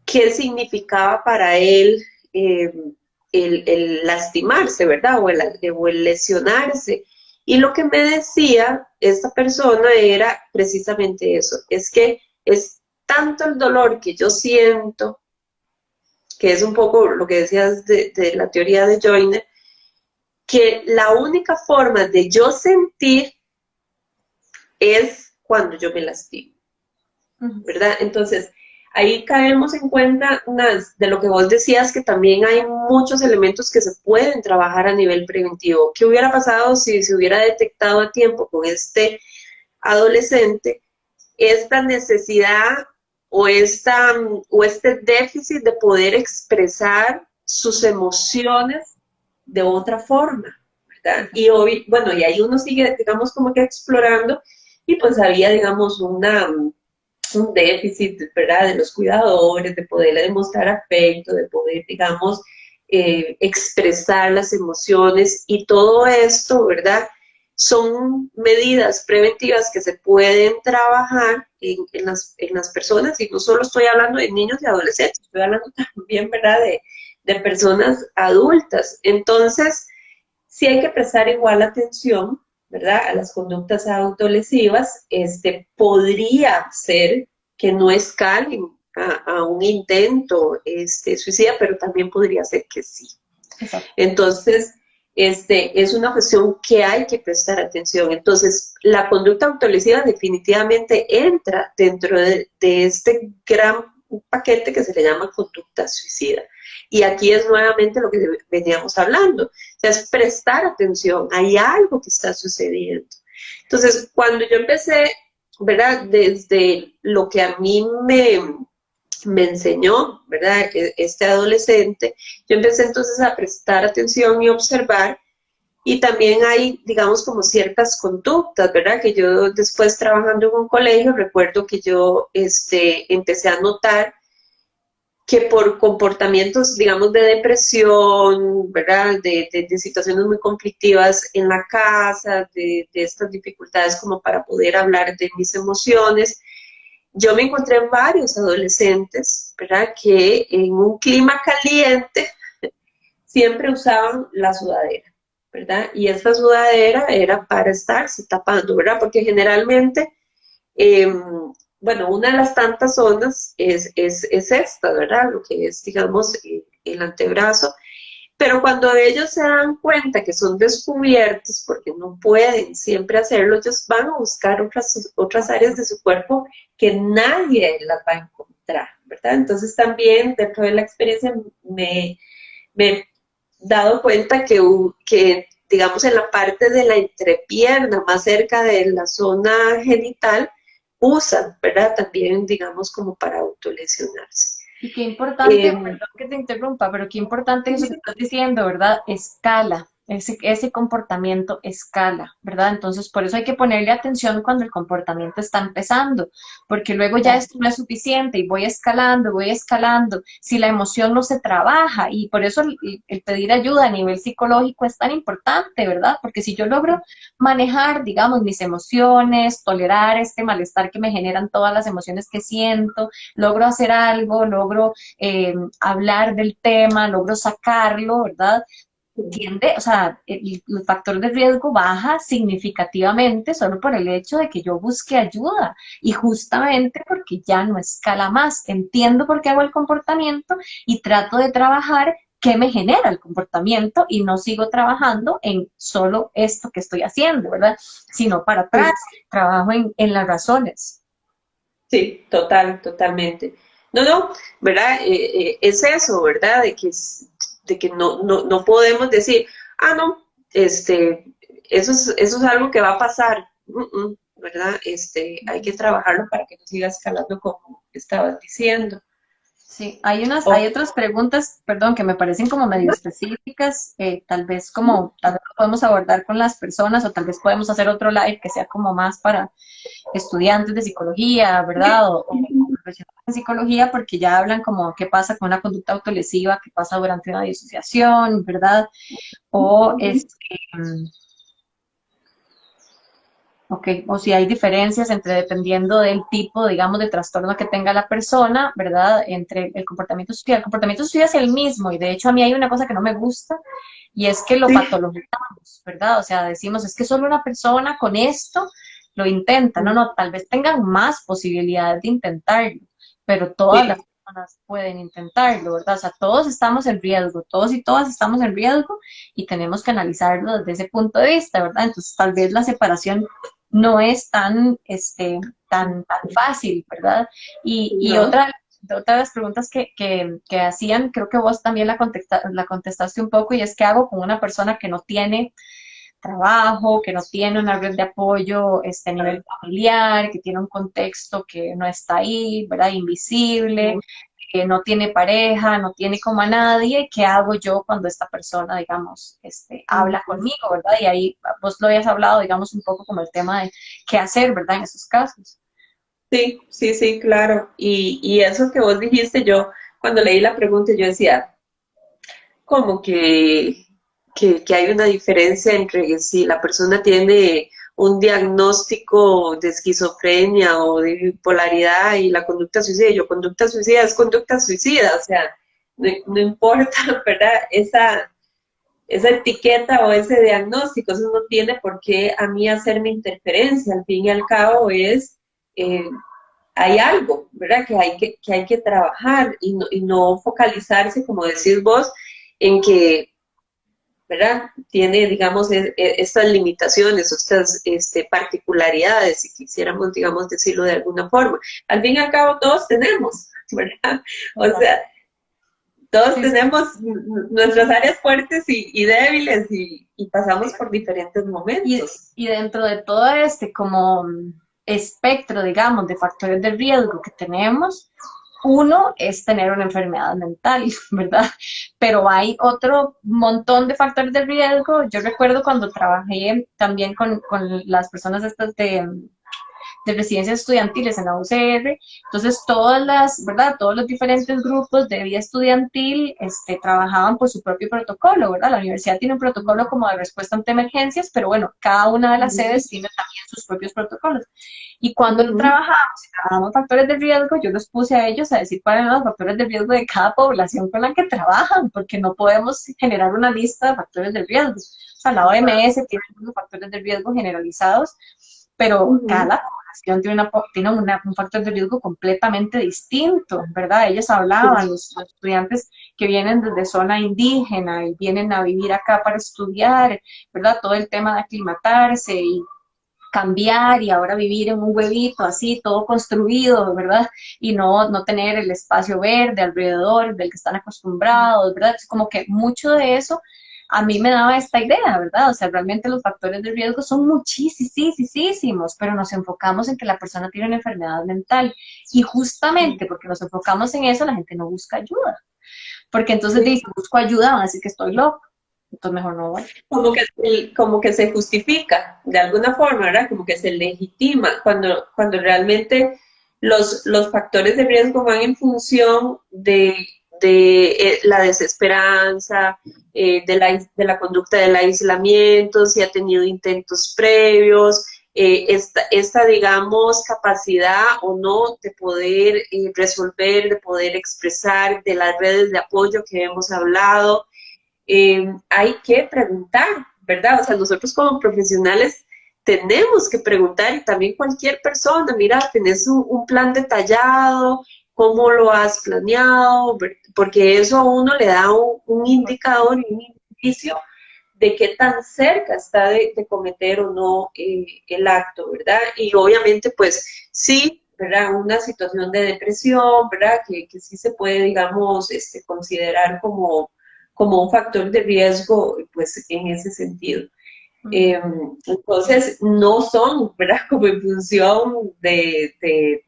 qué significaba para él el lastimarse, ¿verdad? O el lesionarse. Y lo que me decía esta persona era precisamente eso, es que es tanto el dolor que yo siento, que es un poco lo que decías de la teoría de Joyner, que la única forma de yo sentir es cuando yo me lastimo, ¿verdad? Entonces, ahí caemos en cuenta, Naz, de lo que vos decías, que también hay muchos elementos que se pueden trabajar a nivel preventivo. ¿Qué hubiera pasado si se hubiera detectado a tiempo con este adolescente esta necesidad o este déficit de poder expresar sus emociones de otra forma, ¿verdad? Y hoy, bueno, y ahí uno sigue, digamos, como que explorando, y pues había, digamos, un déficit, ¿verdad?, de los cuidadores, de poderle demostrar afecto, de poder, digamos, expresar las emociones, y todo esto, ¿verdad?, son medidas preventivas que se pueden trabajar en las personas, y no solo estoy hablando de niños y adolescentes, estoy hablando también, ¿verdad?, de personas adultas. Entonces, sí hay que prestar igual atención, ¿verdad?, a las conductas autolesivas. Podría ser que no escalen a un intento suicida, pero también podría ser que sí. Exacto. Entonces, es una cuestión que hay que prestar atención. Entonces, la conducta autolesiva definitivamente entra dentro de este gran paquete que se le llama conducta suicida. Y aquí es nuevamente lo que veníamos hablando, o sea, es prestar atención, hay algo que está sucediendo. Entonces, cuando yo empecé, ¿verdad?, desde lo que a mí me enseñó, ¿verdad?, este adolescente, yo empecé entonces a prestar atención y observar, y también hay, digamos, como ciertas conductas, ¿verdad?, que yo después trabajando en un colegio, recuerdo que yo empecé a notar que por comportamientos, digamos, de depresión, ¿verdad?, de situaciones muy conflictivas en la casa, de estas dificultades como para poder hablar de mis emociones, yo me encontré varios adolescentes, ¿verdad?, que en un clima caliente siempre usaban la sudadera, ¿verdad? Y esta sudadera era para estarse tapando, ¿verdad? Porque generalmente, bueno, una de las tantas zonas es esta, ¿verdad? Lo que es, digamos, el antebrazo. Pero cuando ellos se dan cuenta que son descubiertos, porque no pueden siempre hacerlo, ellos van a buscar otras áreas de su cuerpo que nadie las va a encontrar, ¿verdad? Entonces también dentro de la experiencia me he dado cuenta que, digamos, en la parte de la entrepierna, más cerca de la zona genital, usan, ¿verdad? También, digamos, como para autolesionarse. Y qué importante, perdón que te interrumpa, pero qué importante eso que estás diciendo, ¿verdad? Escala, ese comportamiento escala, ¿verdad? Entonces, por eso hay que ponerle atención cuando el comportamiento está empezando, porque luego ya esto no es suficiente y voy escalando, si la emoción no se trabaja, y por eso el pedir ayuda a nivel psicológico es tan importante, ¿verdad? Porque si yo logro manejar, digamos, mis emociones, tolerar este malestar que me generan todas las emociones que siento, logro hacer algo, logro hablar del tema, logro sacarlo, ¿verdad? O sea, el factor de riesgo baja significativamente solo por el hecho de que yo busque ayuda y justamente porque ya no escala más. Entiendo por qué hago el comportamiento y trato de trabajar qué me genera el comportamiento y no sigo trabajando en solo esto que estoy haciendo, ¿verdad? Sino para atrás, trabajo en las razones. Sí, totalmente. No, ¿verdad? Es eso, ¿verdad? De que no podemos decir, no, eso es algo que va a pasar, ¿verdad? Hay que trabajarlo para que no siga escalando como estabas diciendo. Sí, hay otras preguntas, perdón, que me parecen como medio específicas, tal vez lo podemos abordar con las personas o tal vez podemos hacer otro live que sea como más para estudiantes de psicología, ¿verdad? O profesionales de psicología, porque ya hablan como qué pasa con una conducta autolesiva, qué pasa durante una disociación, ¿verdad? O ok, o si hay diferencias dependiendo del tipo, digamos, de trastorno que tenga la persona, ¿verdad? Entre el comportamiento suicida. El comportamiento suicida es el mismo y de hecho a mí hay una cosa que no me gusta y es que lo patologizamos, ¿verdad? O sea, decimos, es que solo una persona con esto lo intenta. No, tal vez tengan más posibilidades de intentarlo, pero todas las personas pueden intentarlo, ¿verdad? O sea, todos estamos en riesgo, todos y todas estamos en riesgo y tenemos que analizarlo desde ese punto de vista, ¿verdad? Entonces, tal vez la separación no es tan fácil, ¿verdad? Y No. otra de las preguntas que hacían, creo que vos también la contestaste un poco, y es qué hago con una persona que no tiene trabajo, que no tiene una red de apoyo a nivel familiar, que tiene un contexto que no está ahí, ¿verdad? Invisible, que no tiene pareja, no tiene como a nadie. ¿Qué hago yo cuando esta persona, digamos, habla conmigo, ¿verdad? Y ahí vos lo habías hablado, digamos, un poco como el tema de qué hacer, ¿verdad? En esos casos. Sí, claro. Y eso que vos dijiste, yo cuando leí la pregunta, yo decía, como que hay una diferencia entre si la persona tiene un diagnóstico de esquizofrenia o de bipolaridad y la conducta suicida. Yo, conducta suicida es conducta suicida, o sea, no importa, ¿verdad? Esa etiqueta o ese diagnóstico, eso no tiene por qué a mí hacerme interferencia, al fin y al cabo eh, hay algo, ¿verdad? Que hay que trabajar y no focalizarse, como decís vos, en que, ¿verdad? Tiene, digamos, estas limitaciones, estas particularidades, si quisiéramos, digamos, decirlo de alguna forma. Al fin y al cabo, todos tenemos, ¿verdad? O sea, todos Sí, sí. tenemos nuestras áreas fuertes y débiles y pasamos por diferentes Y, momentos. y dentro de todo este como espectro, digamos, de factores de riesgo que tenemos, uno es tener una enfermedad mental, ¿verdad? Pero hay otro montón de factores de riesgo. Yo recuerdo cuando trabajé también con las personas estas de residencias estudiantiles en la UCR. Entonces, todas las, ¿verdad? Todos los diferentes grupos de vida estudiantil trabajaban por su propio protocolo, ¿verdad? La universidad tiene un protocolo como de respuesta ante emergencias, pero bueno, cada una de las sedes tiene también sus propios protocolos. Y cuando Ujú. trabajamos factores de riesgo, yo los puse a ellos a decir cuáles eran los factores de riesgo de cada población con la que trabajan, porque no podemos generar una lista de factores de riesgo. O sea, la OMS tiene algunos factores de riesgo generalizados, pero Ujú. cada población tiene un factor de riesgo completamente distinto, ¿verdad? Ellos Sí. hablaban, los estudiantes que vienen desde zona indígena y vienen a vivir acá para estudiar, ¿verdad? Todo el tema de aclimatarse y cambiar y ahora vivir en un huevito así, todo construido, ¿verdad? Y no tener el espacio verde alrededor del que están acostumbrados, ¿verdad? Es como que mucho de eso a mí me daba esta idea, ¿verdad? O sea, realmente los factores de riesgo son muchísimos, pero nos enfocamos en que la persona tiene una enfermedad mental y justamente porque nos enfocamos en eso, la gente no busca ayuda, porque entonces Sí. dice, busco ayuda, van a decir que estoy loco, entonces mejor no voy. Como que se justifica de alguna forma, ¿verdad? Como que se legitima cuando realmente los factores de riesgo van en función de la desesperanza, de la conducta del aislamiento, si ha tenido intentos previos, digamos, capacidad o no de poder resolver, de poder expresar, de las redes de apoyo que hemos hablado. Hay que preguntar, ¿verdad? O sea, nosotros como profesionales tenemos que preguntar y también cualquier persona, mira, tenés un plan detallado, cómo lo has planeado, porque eso a uno le da un indicador y un indicio de qué tan cerca está de cometer o no el acto, ¿verdad? Y obviamente, pues sí, ¿verdad? Una situación de depresión, ¿verdad? Que sí se puede, digamos, considerar como un factor de riesgo, pues en ese sentido. Ujú. Entonces, no son, ¿verdad? Como en función de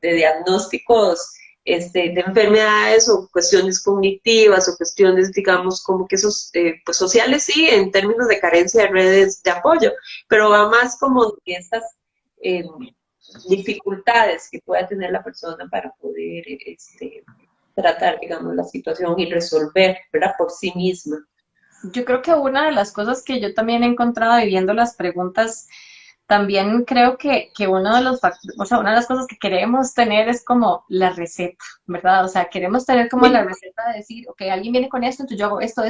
diagnósticos de enfermedades o cuestiones cognitivas o cuestiones, digamos, como que esos, pues sociales, sí, en términos de carencia de redes de apoyo, pero va más como de estas eh, dificultades que pueda tener la persona para poder tratar, digamos, la situación y resolver, ¿verdad? Por sí misma. Yo creo que una de las cosas que yo también he encontrado viviendo las preguntas, también creo que uno de los factores, o sea, una de las cosas que queremos tener es como la receta, ¿verdad? O sea, queremos tener como la Sí, receta de decir, ok, alguien viene con esto, entonces yo hago esto.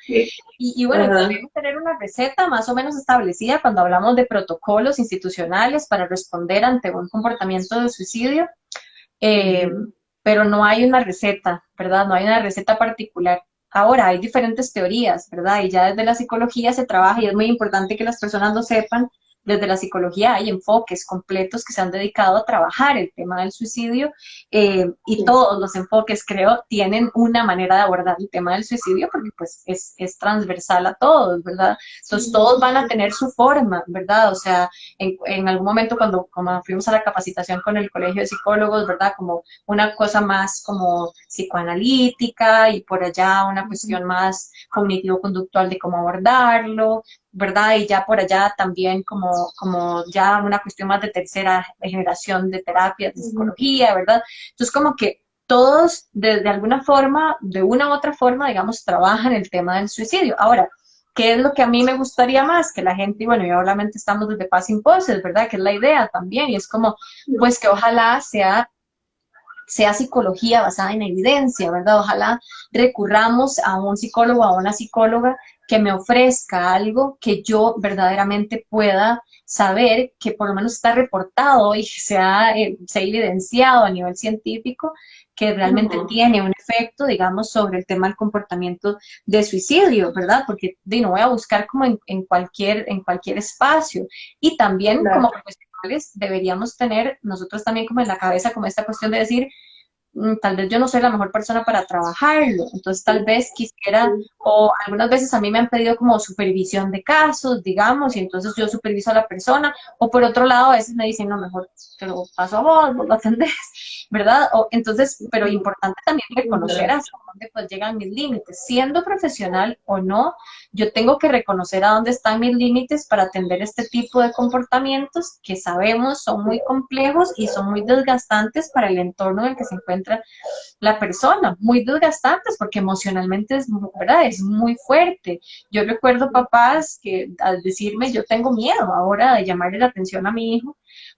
sí. Y bueno, Ajá. debemos tener una receta más o menos establecida cuando hablamos de protocolos institucionales para responder ante un comportamiento de suicidio, eh, Ujú. pero no hay una receta, ¿verdad? No hay una receta particular. Ahora, hay diferentes teorías, ¿verdad? Y ya desde la psicología se trabaja y es muy importante que las personas lo sepan. Desde la psicología hay enfoques completos que se han dedicado a trabajar el tema del suicidio y Sí. todos los enfoques, creo, tienen una manera de abordar el tema del suicidio porque pues es transversal a todos, ¿verdad? Entonces todos van a tener su forma, ¿verdad? O sea, en algún momento cuando como fuimos a la capacitación con el Colegio de Psicólogos, ¿verdad? Como una cosa más como psicoanalítica y por allá una cuestión más cognitivo-conductual de cómo abordarlo, ¿verdad? Y ya por allá también como ya una cuestión más de tercera generación de terapias de Ujú. psicología, ¿verdad? Entonces como que todos de alguna forma, de una u otra forma, digamos, trabajan el tema del suicidio. Ahora, ¿qué es lo que a mí me gustaría más? Que la gente, y bueno, y obviamente estamos desde Paz Sin Poses, ¿verdad? Que es la idea también, y es como, pues que ojalá sea sea psicología basada en evidencia, ¿verdad? Ojalá recurramos a un psicólogo, a una psicóloga que me ofrezca algo que yo verdaderamente pueda saber que por lo menos está reportado y que se ha evidenciado a nivel científico que realmente tiene un efecto, digamos, sobre el tema del comportamiento de suicidio, ¿verdad? Porque no voy a buscar como en cualquier espacio. Y también Claro. como profesionales deberíamos tener nosotros también como en la cabeza como esta cuestión de decir, tal vez yo no soy la mejor persona para trabajarlo, entonces tal vez quisiera, o algunas veces a mí me han pedido como supervisión de casos, digamos, y entonces yo superviso a la persona, o por otro lado a veces me dicen, no, mejor te lo paso a vos lo atendés, ¿verdad? O, entonces, pero importante también reconocer hasta dónde pues llegan mis límites, siendo profesional o no, yo tengo que reconocer a dónde están mis límites para atender este tipo de comportamientos que sabemos son muy complejos y son muy desgastantes para el entorno en el que se encuentra la persona, muy desgastantes porque emocionalmente es, ¿verdad? Es muy fuerte. Yo recuerdo papás que al decirme yo tengo miedo ahora de llamarle la atención a mi hijo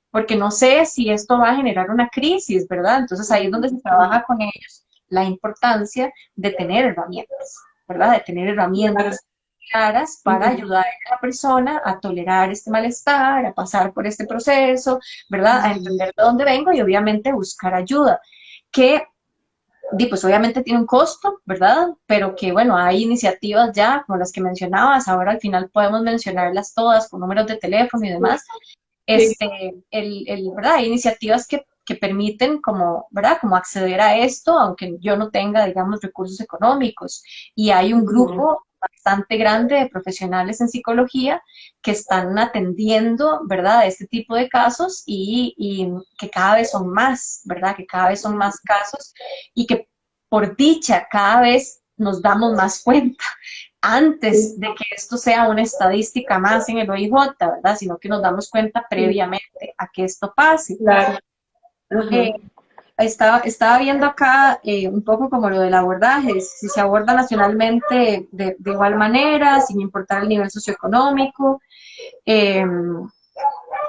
porque no sé si esto va a generar una crisis, ¿verdad? Entonces ahí es donde se trabaja con ellos la importancia de tener herramientas, ¿verdad? De tener herramientas claras para ayudar a la persona a tolerar este malestar, a pasar por este proceso, ¿verdad? A entender de dónde vengo y obviamente buscar ayuda, que pues obviamente tiene un costo, ¿verdad? Pero que bueno, hay iniciativas ya, como las que mencionabas, ahora al final podemos mencionarlas todas con números de teléfono y demás, ¿verdad? Hay iniciativas que permiten como, ¿verdad? Como acceder a esto, aunque yo no tenga, digamos, recursos económicos. Y hay un grupo bastante grande de profesionales en psicología que están atendiendo, ¿verdad? Este tipo de casos y que cada vez son más, ¿verdad? Que cada vez son más casos y que por dicha cada vez nos damos más cuenta antes de que esto sea una estadística más en el OIJ, ¿verdad? Sino que nos damos cuenta previamente a que esto pase. Claro. Eh, estaba viendo acá un poco como lo del abordaje, si se aborda nacionalmente de igual manera, sin importar el nivel socioeconómico, eh,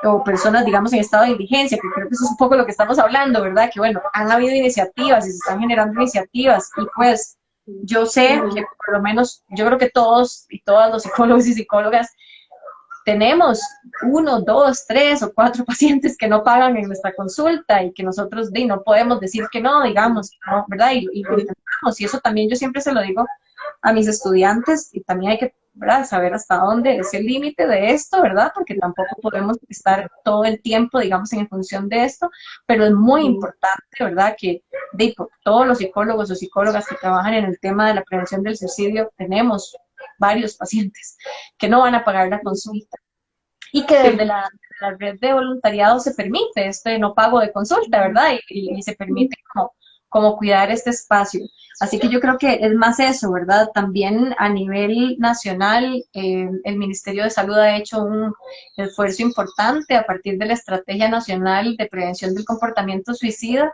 o personas, digamos, en estado de indigencia, que creo que eso es un poco lo que estamos hablando, ¿verdad? Que bueno, han habido iniciativas y se están generando iniciativas y pues yo sé que por lo menos, yo creo que todos y todas los psicólogos y psicólogas tenemos 1, 2, 3 o 4 pacientes que no pagan en nuestra consulta y que nosotros no podemos decir que no, digamos, ¿no? ¿Verdad? Y lo intentamos y eso también yo siempre se lo digo a mis estudiantes y también hay que, ¿verdad? Saber hasta dónde es el límite de esto, ¿verdad? Porque tampoco podemos estar todo el tiempo, digamos, en función de esto, pero es muy importante, ¿verdad? Que todos los psicólogos o psicólogas que trabajan en el tema de la prevención del suicidio tenemos varios pacientes que no van a pagar la consulta y que desde la red de voluntariado se permite este no pago de consulta, ¿verdad? Y se permite como cuidar este espacio. Así que yo creo que es más eso, ¿verdad? También a nivel nacional, el Ministerio de Salud ha hecho un esfuerzo importante a partir de la Estrategia Nacional de Prevención del Comportamiento Suicida.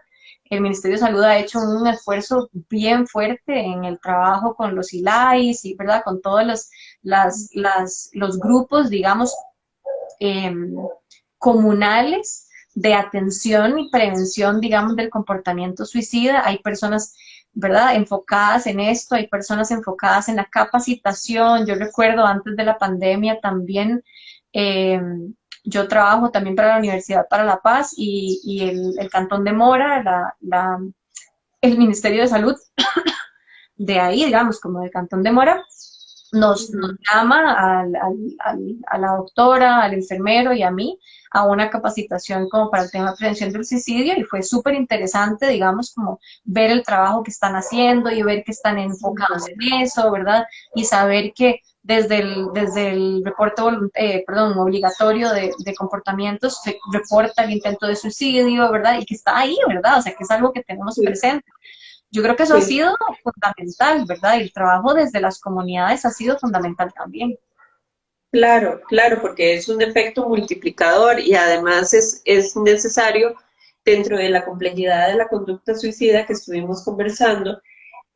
El Ministerio de Salud ha hecho un esfuerzo bien fuerte en el trabajo con los ILAIS y, ¿verdad? Con todos los grupos, digamos, comunales de atención y prevención, digamos, del comportamiento suicida. Hay personas, ¿verdad?, enfocadas en esto, hay personas enfocadas en la capacitación. Yo recuerdo antes de la pandemia también, yo trabajo también para la Universidad para la Paz y el Cantón de Mora, el Ministerio de Salud de ahí, digamos, como del Cantón de Mora, nos llama a la doctora, al enfermero y a mí a una capacitación como para el tema de prevención del suicidio y fue súper interesante, digamos, como ver el trabajo que están haciendo y ver que están enfocados en eso, ¿verdad? Y saber que desde el reporte obligatorio de comportamientos se reporta el intento de suicidio, ¿verdad? Y que está ahí, ¿verdad? O sea, que es algo que tenemos presente. Yo creo que eso ha sido fundamental, ¿verdad? Y el trabajo desde las comunidades ha sido fundamental también. Claro, claro, porque es un efecto multiplicador y además es necesario, dentro de la complejidad de la conducta suicida que estuvimos conversando,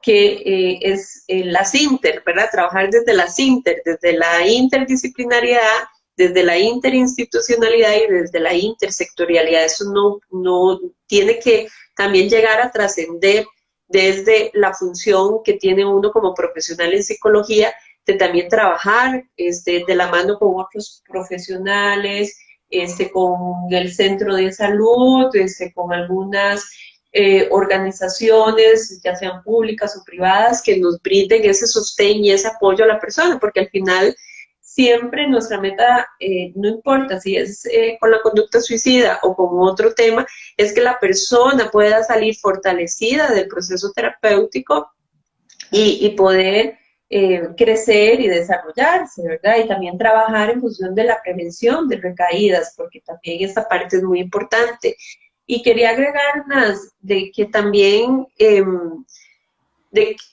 que es las inter, ¿verdad? Trabajar desde las inter, desde la interdisciplinariedad, desde la interinstitucionalidad y desde la intersectorialidad. Eso no tiene que también llegar a trascender desde la función que tiene uno como profesional en psicología, de también trabajar de la mano con otros profesionales, con el centro de salud, con algunas organizaciones, ya sean públicas o privadas, que nos brinden ese sostén y ese apoyo a la persona, porque al final siempre nuestra meta, no importa si es con la conducta suicida o con otro tema, es que la persona pueda salir fortalecida del proceso terapéutico y poder crecer y desarrollarse, ¿verdad? Y también trabajar en función de la prevención de recaídas, porque también esta parte es muy importante. Y quería agregar más de que también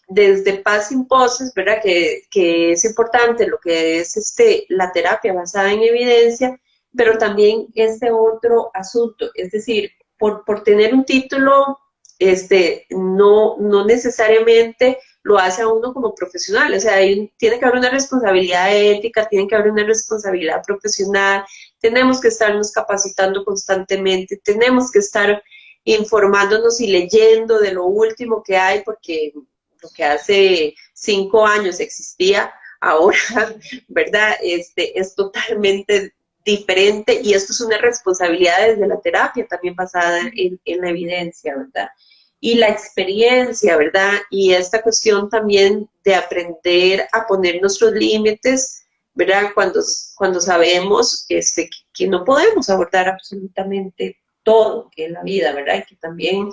desde Paz sin Poses, ¿verdad? Que es importante lo que es la terapia basada en evidencia, pero también este otro asunto, es decir, por tener un título, no necesariamente lo hace a uno como profesional, o sea, tiene que haber una responsabilidad ética, tiene que haber una responsabilidad profesional, tenemos que estarnos capacitando constantemente, tenemos que estar informándonos y leyendo de lo último que hay, porque lo que hace 5 años existía, ahora, ¿verdad? Es totalmente diferente y esto es una responsabilidad desde la terapia también basada en la evidencia, ¿verdad? Y la experiencia, ¿verdad? Y esta cuestión también de aprender a poner nuestros límites, ¿verdad? Cuando sabemos que no podemos abordar absolutamente todo en la vida, ¿verdad? Y que también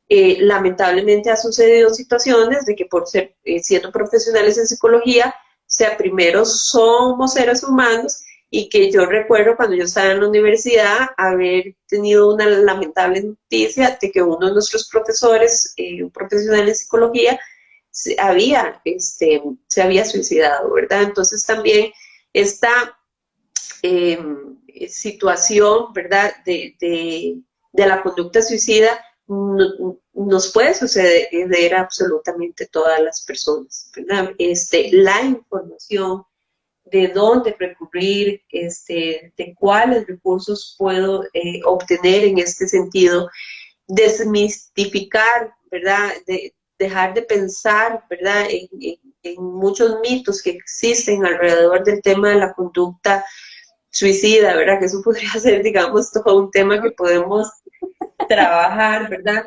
lamentablemente ha sucedido situaciones de que por ser siendo profesionales en psicología, o sea, primero somos seres humanos y que yo recuerdo cuando yo estaba en la universidad haber tenido una lamentable noticia de que uno de nuestros profesores, un profesional en psicología, se había suicidado, ¿verdad? Entonces también esta situación, ¿verdad?, de la conducta suicida nos puede suceder a absolutamente todas las personas, ¿verdad? La información de dónde recurrir, de cuáles recursos puedo obtener en este sentido, desmistificar, ¿verdad? Dejar de pensar, ¿verdad? En muchos mitos que existen alrededor del tema de la conducta suicida, ¿verdad? Que eso podría ser, digamos, todo un tema que podemos trabajar, ¿verdad?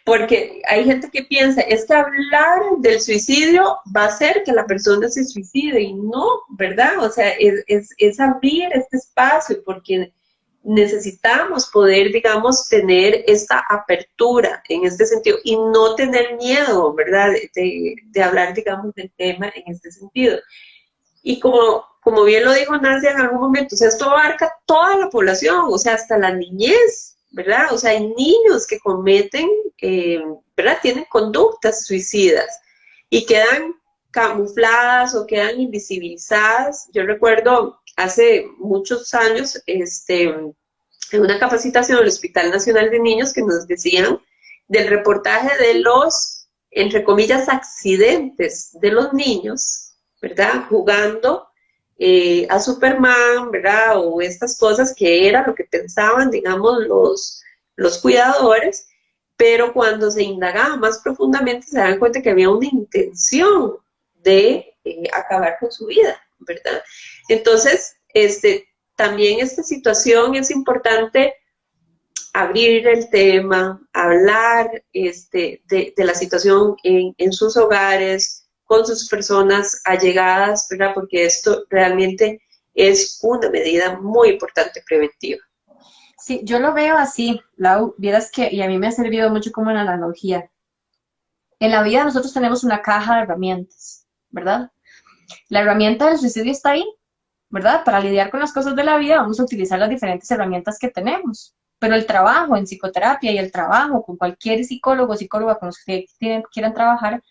Porque hay gente que piensa, es que hablar del suicidio va a hacer que la persona se suicide, y no, ¿verdad? O sea, es abrir este espacio, porque necesitamos poder, digamos, tener esta apertura en este sentido, y no tener miedo, ¿verdad? De hablar, digamos, del tema en este sentido. Y como bien lo dijo Nadia en algún momento, o sea, esto abarca toda la población, o sea, hasta la niñez, ¿verdad? O sea, hay niños que cometen, ¿verdad? Tienen conductas suicidas y quedan camufladas o quedan invisibilizadas. Yo recuerdo hace muchos años, en una capacitación del Hospital Nacional de Niños, que nos decían del reportaje de los, entre comillas, accidentes de los niños, ¿verdad? Jugando a Superman, ¿verdad? O estas cosas que era lo que pensaban, digamos, los cuidadores, pero cuando se indagaba más profundamente se dan cuenta que había una intención de acabar con su vida, ¿verdad? Entonces, también esta situación es importante abrir el tema, hablar de la situación en sus hogares, con sus personas allegadas, ¿verdad? Porque esto realmente es una medida muy importante preventiva. Sí, yo lo veo así, Lau, vieras que, y a mí me ha servido mucho como una analogía. En la vida nosotros tenemos una caja de herramientas, ¿verdad? La herramienta del suicidio está ahí, ¿verdad? Para lidiar con las cosas de la vida vamos a utilizar las diferentes herramientas que tenemos. Pero el trabajo en psicoterapia y el trabajo con cualquier psicólogo o psicóloga con los que quieran trabajar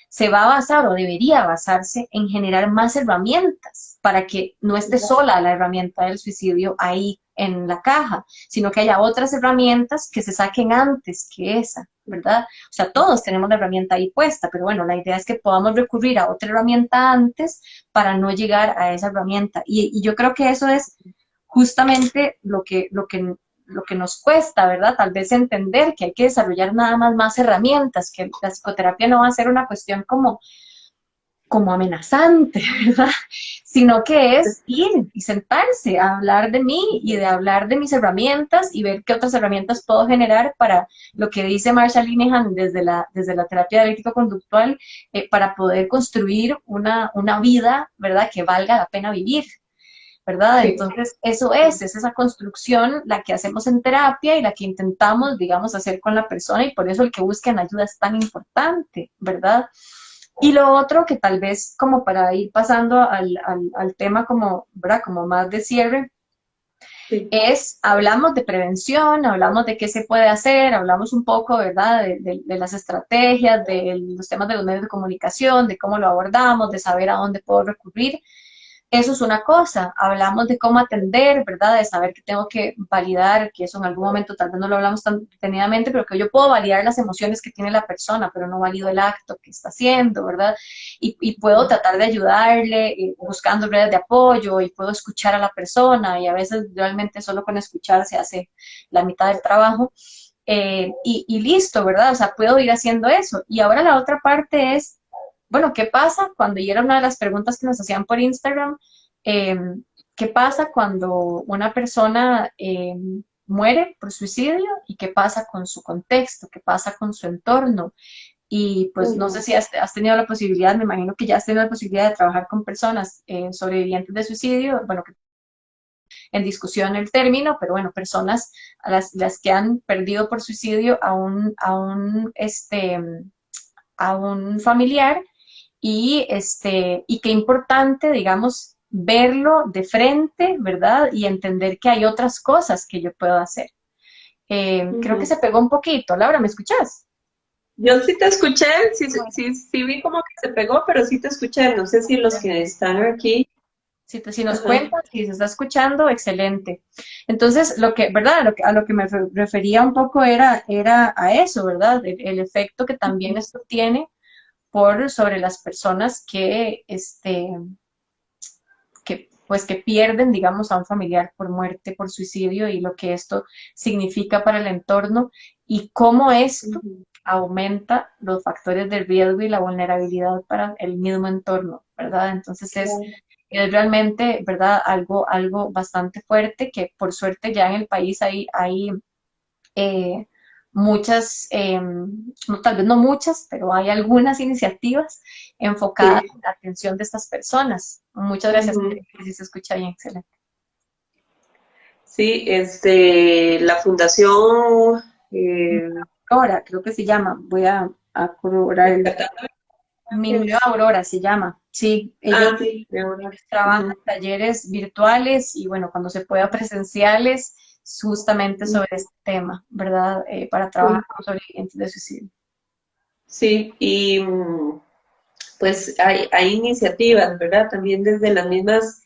se va a basar o debería basarse en generar más herramientas para que no esté sola la herramienta del suicidio ahí en la caja, sino que haya otras herramientas que se saquen antes que esa, ¿verdad? O sea, todos tenemos la herramienta ahí puesta, pero bueno, la idea es que podamos recurrir a otra herramienta antes para no llegar a esa herramienta. Y yo creo que eso es justamente lo que nos cuesta, ¿verdad? Tal vez entender que hay que desarrollar nada más herramientas, que la psicoterapia no va a ser una cuestión como amenazante, ¿verdad? Sino que es ir y sentarse a hablar de mí y de hablar de mis herramientas y ver qué otras herramientas puedo generar para lo que dice Marshall Linehan desde la terapia dialéctico-conductual, para poder construir una vida, ¿verdad?, que valga la pena vivir. ¿Verdad? Sí. Entonces, eso es esa construcción la que hacemos en terapia y la que intentamos, digamos, hacer con la persona, y por eso el que busquen ayuda es tan importante, ¿verdad? Y lo otro que tal vez como para ir pasando al tema como, ¿verdad?, como más de cierre, Sí. hablamos de prevención, hablamos de qué se puede hacer, hablamos un poco, ¿verdad?, de las estrategias, de los temas de los medios de comunicación, de cómo lo abordamos, de saber a dónde puedo recurrir. Eso es una cosa. Hablamos de cómo atender, ¿verdad? De saber que tengo que validar, que eso en algún momento tal vez no lo hablamos tan detenidamente, pero que yo puedo validar las emociones que tiene la persona, pero no valido el acto que está haciendo, ¿verdad? Y puedo tratar de ayudarle, buscando redes de apoyo, y puedo escuchar a la persona, y a veces realmente solo con escuchar se hace la mitad del trabajo. Y listo, ¿verdad? O sea, puedo ir haciendo eso. Y ahora la otra parte es, bueno, ¿qué pasa cuando, y era una de las preguntas que nos hacían por Instagram, eh, qué pasa cuando una persona muere por suicidio, y qué pasa con su contexto, qué pasa con su entorno? Y pues no sé si has tenido la posibilidad, me imagino que ya has tenido la posibilidad de trabajar con personas sobrevivientes de suicidio, bueno, que en discusión el término, pero bueno, personas a las que han perdido por suicidio a un familiar, y qué importante, digamos, verlo de frente, ¿verdad? Y entender que hay otras cosas que yo puedo hacer. Creo que se pegó un poquito. Laura, ¿me escuchas? Yo sí te escuché, sí vi como que se pegó, pero sí te escuché. No sé si los que están aquí. Si nos Ajá. cuentas, si se está escuchando, excelente. Entonces, ¿verdad? A lo que me refería un poco era a eso, ¿verdad? El efecto que también esto tiene sobre las personas que pierden, digamos, a un familiar por muerte, por suicidio, y lo que esto significa para el entorno, y cómo esto aumenta los factores de riesgo y la vulnerabilidad para el mismo entorno, ¿verdad? Entonces es realmente, ¿verdad?, algo bastante fuerte, que por suerte ya en el país hay eh, muchas, tal vez no muchas, pero hay algunas iniciativas enfocadas Sí. en la atención de estas personas. Muchas gracias, Ujú. si se escucha bien, excelente. Sí, la fundación, eh, Aurora, creo que se llama, voy a corroborar Mi Nueva Aurora se llama, sí, ellos sí, de ahora. trabajan Ujú. talleres virtuales y bueno, cuando se pueda presenciales, justamente sobre este tema, ¿verdad? Para trabajar Sí, con sobrevivientes de suicidio. sí, y pues hay iniciativas, ¿verdad? También desde las mismas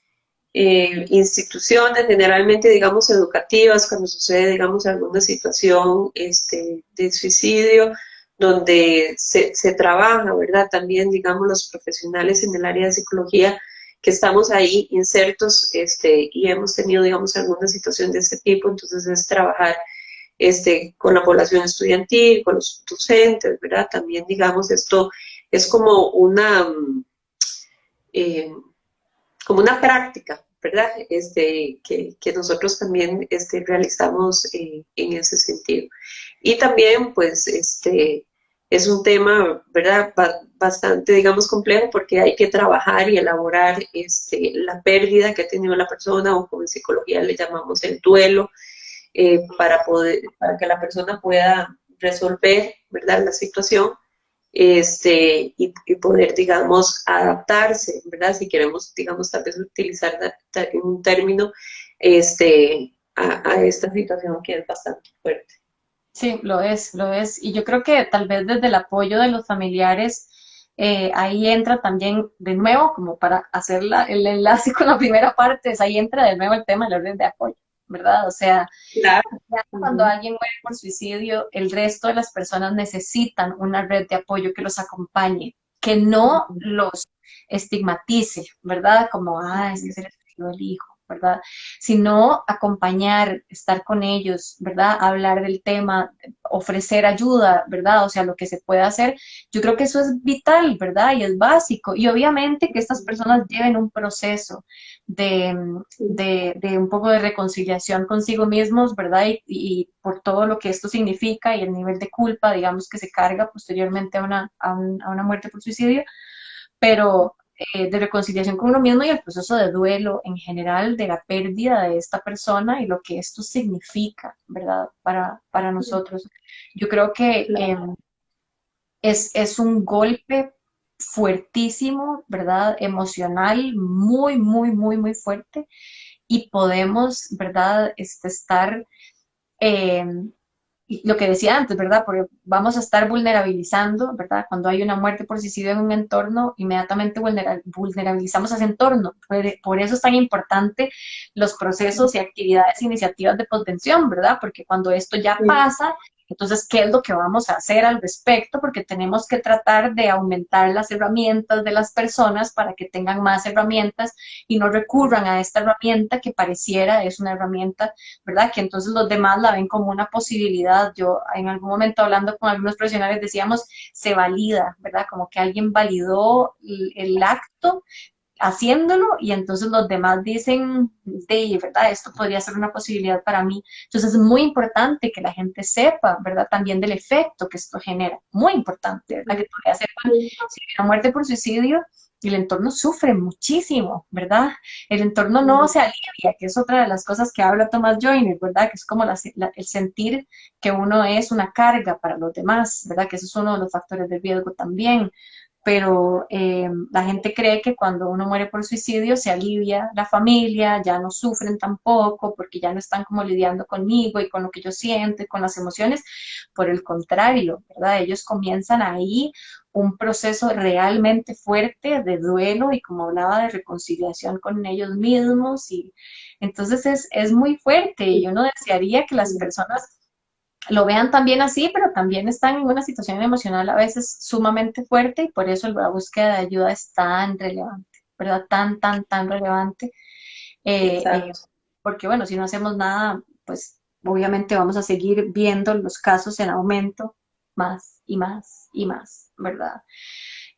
instituciones, generalmente, digamos, educativas, cuando sucede, digamos, alguna situación de suicidio, donde se trabaja, ¿verdad? También, digamos, los profesionales en el área de psicología que estamos ahí insertos, y hemos tenido, digamos, alguna situación de ese tipo, entonces es trabajar con la población estudiantil, con los docentes, ¿verdad? También, digamos, esto es eh, como una práctica, ¿verdad? Que nosotros también realizamos en ese sentido. Y también, pues, es un tema, ¿verdad? Bastante, digamos, complejo, porque hay que trabajar y elaborar la pérdida que ha tenido la persona, o como en psicología le llamamos el duelo, para que la persona pueda resolver, ¿verdad?, la situación, y poder, digamos, adaptarse, ¿verdad? Si queremos, digamos, tal vez utilizar un término, a esta situación que es bastante fuerte. Sí, lo es, lo es. Y yo creo que tal vez desde el apoyo de los familiares, ahí entra también de nuevo, como para hacer el enlace con la primera parte, ahí entra de nuevo el tema de la red de apoyo, ¿verdad? O sea, Claro. ya cuando Ujú. alguien muere por suicidio, el resto de las personas necesitan una red de apoyo que los acompañe, que no Ujú. los estigmatice, ¿verdad? Como, es que se le suicidó el hijo. ¿verdad? Sino acompañar, estar con ellos, ¿verdad? Hablar del tema, ofrecer ayuda, ¿verdad? O sea, lo que se puede hacer. Yo creo que eso es vital, ¿verdad? Y es básico. Y obviamente que estas personas lleven un proceso de un poco de reconciliación consigo mismos, ¿verdad? Y por todo lo que esto significa y el nivel de culpa, digamos, que se carga posteriormente a una muerte por suicidio, pero de reconciliación con uno mismo y el proceso de duelo en general de la pérdida de esta persona y lo que esto significa, ¿verdad? Para nosotros. Yo creo que Claro. es un golpe fuertísimo, ¿verdad? Emocional, muy, muy, muy, muy fuerte y podemos, ¿verdad? Estar, eh, y lo que decía antes, ¿verdad? Porque vamos a estar vulnerabilizando, ¿verdad? Cuando hay una muerte por suicidio en un entorno, inmediatamente vulnerabilizamos ese entorno. Por eso es tan importante los procesos y actividades, iniciativas de contención, ¿verdad? Porque cuando esto ya Sí, pasa, entonces, ¿qué es lo que vamos a hacer al respecto? Porque tenemos que tratar de aumentar las herramientas de las personas para que tengan más herramientas y no recurran a esta herramienta que pareciera es una herramienta, ¿verdad? Que entonces los demás la ven como una posibilidad. Yo en algún momento hablando con algunos profesionales decíamos, se valida, ¿verdad? Como que alguien validó el acto haciéndolo y entonces los demás dicen, de verdad, esto podría ser una posibilidad para mí. Entonces es muy importante que la gente sepa, ¿verdad? También del efecto que esto genera. Muy importante, ¿verdad? Que todavía sepan si hay una muerte por suicidio. El entorno sufre muchísimo, ¿verdad? El entorno no se alivia, que es otra de las cosas que habla Thomas Joyner, ¿verdad? Que es como el sentir que uno es una carga para los demás, ¿verdad? Que eso es uno de los factores de riesgo también, pero la gente cree que cuando uno muere por suicidio se alivia la familia, ya no sufren tampoco porque ya no están como lidiando conmigo y con lo que yo siento y con las emociones. Por el contrario, ¿verdad? Ellos comienzan ahí un proceso realmente fuerte de duelo y como hablaba de reconciliación con ellos mismos y entonces es muy fuerte y uno desearía que las personas lo vean también así, pero también están en una situación emocional a veces sumamente fuerte y por eso la búsqueda de ayuda es tan relevante, ¿verdad? Tan, tan, tan relevante. Eh, eh, exacto. Porque bueno, si no hacemos nada, pues obviamente vamos a seguir viendo los casos en aumento más y más y más, ¿verdad?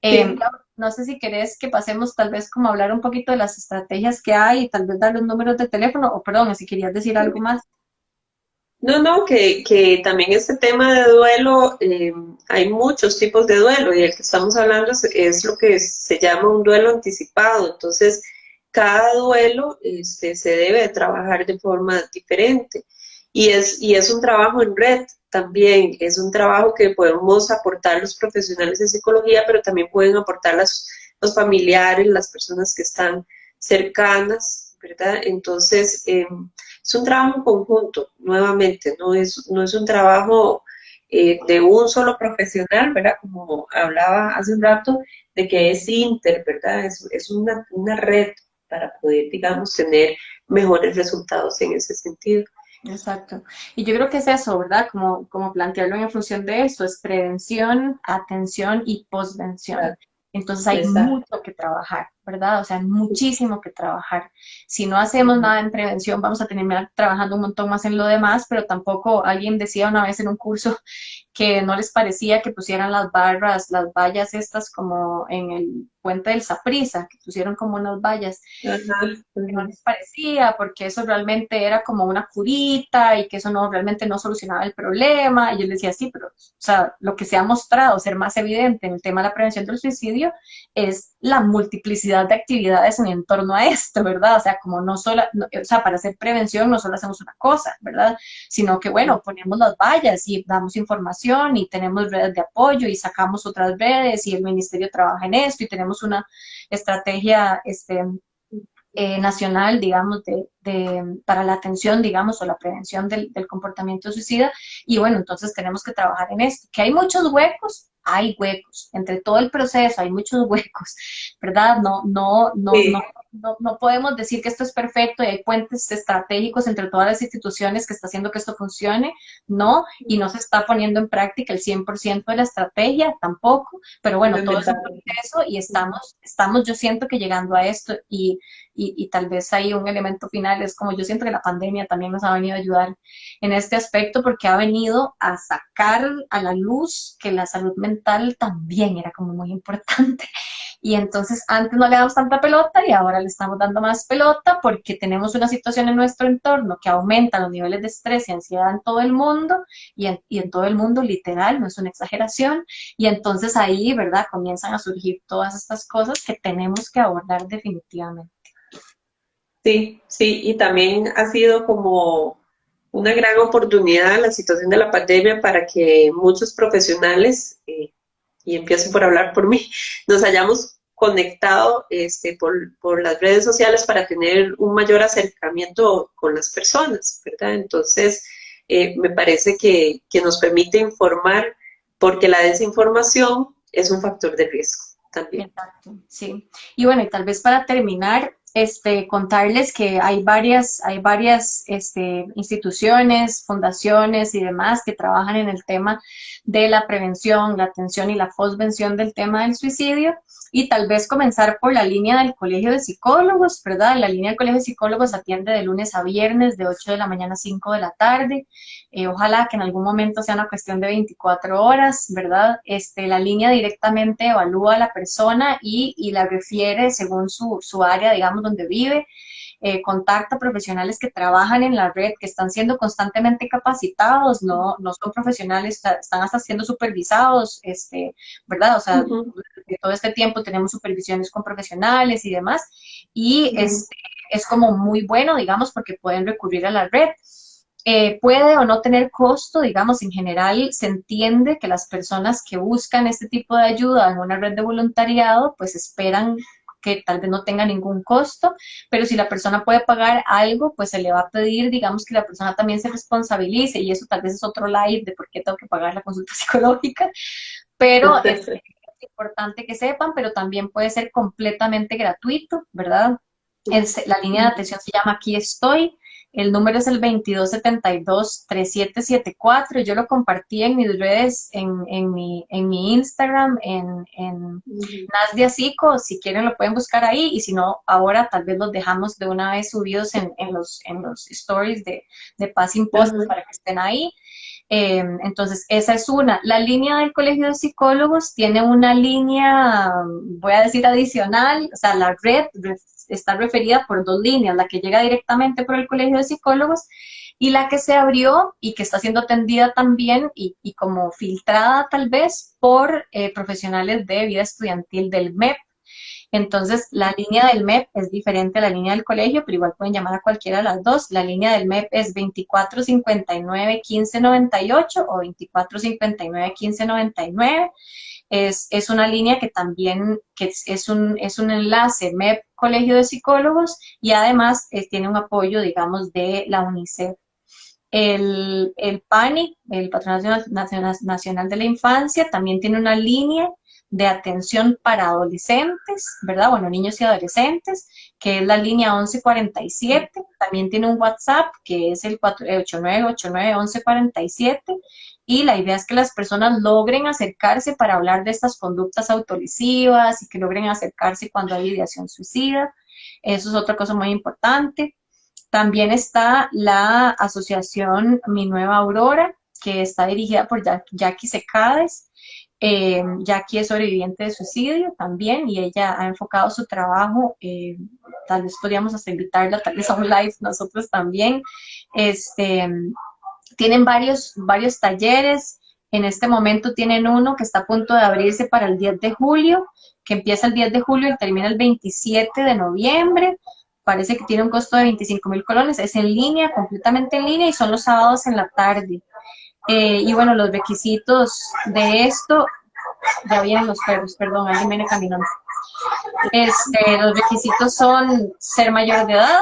Sí. Laura, no sé si querés que pasemos tal vez como a hablar un poquito de las estrategias que hay y tal vez dar los números de teléfono, o perdón, si querías decir algo más. No, no, que también este tema de duelo, hay muchos tipos de duelo y el que estamos hablando es lo que se llama un duelo anticipado. Entonces, cada duelo se debe de trabajar de forma diferente y es un trabajo en red también, es un trabajo que podemos aportar los profesionales de psicología, pero también pueden aportar los familiares, las personas que están cercanas, ¿verdad? Entonces, es un trabajo en conjunto, nuevamente, no es un trabajo de un solo profesional, ¿verdad? Como hablaba hace un rato, de que es inter, ¿verdad? Es una red para poder, digamos, tener mejores resultados en ese sentido. Exacto. Y yo creo que es eso, ¿verdad? Como plantearlo en función de eso, es prevención, atención y posvención. Entonces hay Exacto. mucho que trabajar, ¿verdad? O sea, muchísimo que trabajar. Si no hacemos nada en prevención, vamos a terminar trabajando un montón más en lo demás, pero tampoco alguien decía una vez en un curso que no les parecía que pusieran las barras, las vallas estas como en el puente del Saprissa, que pusieron como unas vallas Ajá, que no ajá. les parecía, porque eso realmente era como una curita y que eso no realmente no solucionaba el problema. Y yo les decía, sí, pero o sea, lo que se ha mostrado ser más evidente en el tema de la prevención del suicidio es la multiplicidad de actividades en torno a esto, ¿verdad? O sea, como no solo, o sea, para hacer prevención no solo hacemos una cosa, ¿verdad? Sino que, bueno, ponemos las vallas y damos información y tenemos redes de apoyo y sacamos otras redes y el ministerio trabaja en esto y tenemos una estrategia, nacional, digamos, para la atención, digamos, o la prevención del comportamiento suicida. Y bueno, entonces tenemos que trabajar en esto. Que hay muchos huecos, hay huecos. Entre todo el proceso hay muchos huecos, ¿verdad? Sí, No podemos decir que esto es perfecto y hay puentes estratégicos entre todas las instituciones que está haciendo que esto funcione, no, y no se está poniendo en práctica el 100% de la estrategia tampoco, pero bueno, todo es un proceso y estamos yo siento que llegando a esto y tal vez ahí un elemento final es como yo siento que la pandemia también nos ha venido a ayudar en este aspecto porque ha venido a sacar a la luz que la salud mental también era como muy importante. Y entonces antes no le damos tanta pelota y ahora le estamos dando más pelota porque tenemos una situación en nuestro entorno que aumenta los niveles de estrés y ansiedad en todo el mundo y en todo el mundo literal, no es una exageración. Y entonces ahí, ¿verdad? Comienzan a surgir todas estas cosas que tenemos que abordar definitivamente. sí, sí, y también ha sido como una gran oportunidad la situación de la pandemia para que muchos profesionales, y empiezo por hablar por mí, nos hayamos conectado por las redes sociales para tener un mayor acercamiento con las personas, ¿verdad? Entonces, me parece que nos permite informar porque la desinformación es un factor de riesgo también. Exacto, sí. Y bueno, y tal vez para terminar, contarles que hay varias instituciones, fundaciones y demás que trabajan en el tema de la prevención, la atención y la posvención del tema del suicidio. Y tal vez comenzar por la línea del Colegio de Psicólogos, ¿verdad? La línea del Colegio de Psicólogos atiende de lunes a viernes, de 8 de la mañana a 5 de la tarde. Ojalá que en algún momento sea una cuestión de 24 horas, ¿verdad? La línea directamente evalúa a la persona y la refiere según su área, digamos, donde vive. Contacta profesionales que trabajan en la red, que están siendo constantemente capacitados, no son profesionales, están hasta siendo supervisados, ¿verdad? O sea, Ujú, de todo este tiempo tenemos supervisiones con profesionales y demás, y ujú. es como muy bueno, digamos, porque pueden recurrir a la red. Puede o no tener costo, digamos, en general se entiende que las personas que buscan este tipo de ayuda en una red de voluntariado, pues esperan que tal vez no tenga ningún costo, pero si la persona puede pagar algo, pues se le va a pedir, digamos, que la persona también se responsabilice y eso tal vez es otro live de por qué tengo que pagar la consulta psicológica, pero es importante que sepan, pero también puede ser completamente gratuito, ¿verdad? La línea de atención se llama Aquí estoy. El número es el 2272-3774. Yo lo compartí en mis redes, en mi Instagram, en Ujú, Nasdia Psico. Si quieren lo pueden buscar ahí y si no, ahora tal vez los dejamos de una vez subidos en los stories de Passing Post ajá, para que estén ahí. Entonces, esa es una. La línea del Colegio de Psicólogos tiene una línea, voy a decir adicional, o sea, la red está referida por dos líneas, la que llega directamente por el Colegio de Psicólogos y la que se abrió y que está siendo atendida también y como filtrada tal vez por profesionales de vida estudiantil del MEP. Entonces, la línea del MEP es diferente a la línea del colegio, pero igual pueden llamar a cualquiera de las dos. La línea del MEP es 2459-1598 o 2459-1599. Es una línea que también es un enlace MEP Colegio de Psicólogos y además tiene un apoyo, digamos, de la UNICEF. El PANI, el Patronato Nacional de la Infancia, también tiene una línea de atención para adolescentes, ¿verdad? Bueno, niños y adolescentes, que es la línea 1147. También tiene un WhatsApp, que es el 8989-1147. Y la idea es que las personas logren acercarse para hablar de estas conductas autolesivas y que logren acercarse cuando hay ideación suicida. Eso es otra cosa muy importante. También está la asociación Mi Nueva Aurora, que está dirigida por Jackie Secades. Jackie es sobreviviente de suicidio también y ella ha enfocado su trabajo, tal vez podríamos hasta invitarla, tal vez a un live nosotros también. Este, Tienen varios talleres, en este momento tienen uno que está a punto de abrirse para el 10 de julio, que empieza el 10 de julio y termina el 27 de noviembre. Parece que tiene un costo de 25,000 colones, es en línea, completamente en línea y son los sábados en la tarde. Y bueno, los requisitos de esto, ya vienen los perros, perdón, alguien viene caminando. Los requisitos son ser mayor de edad,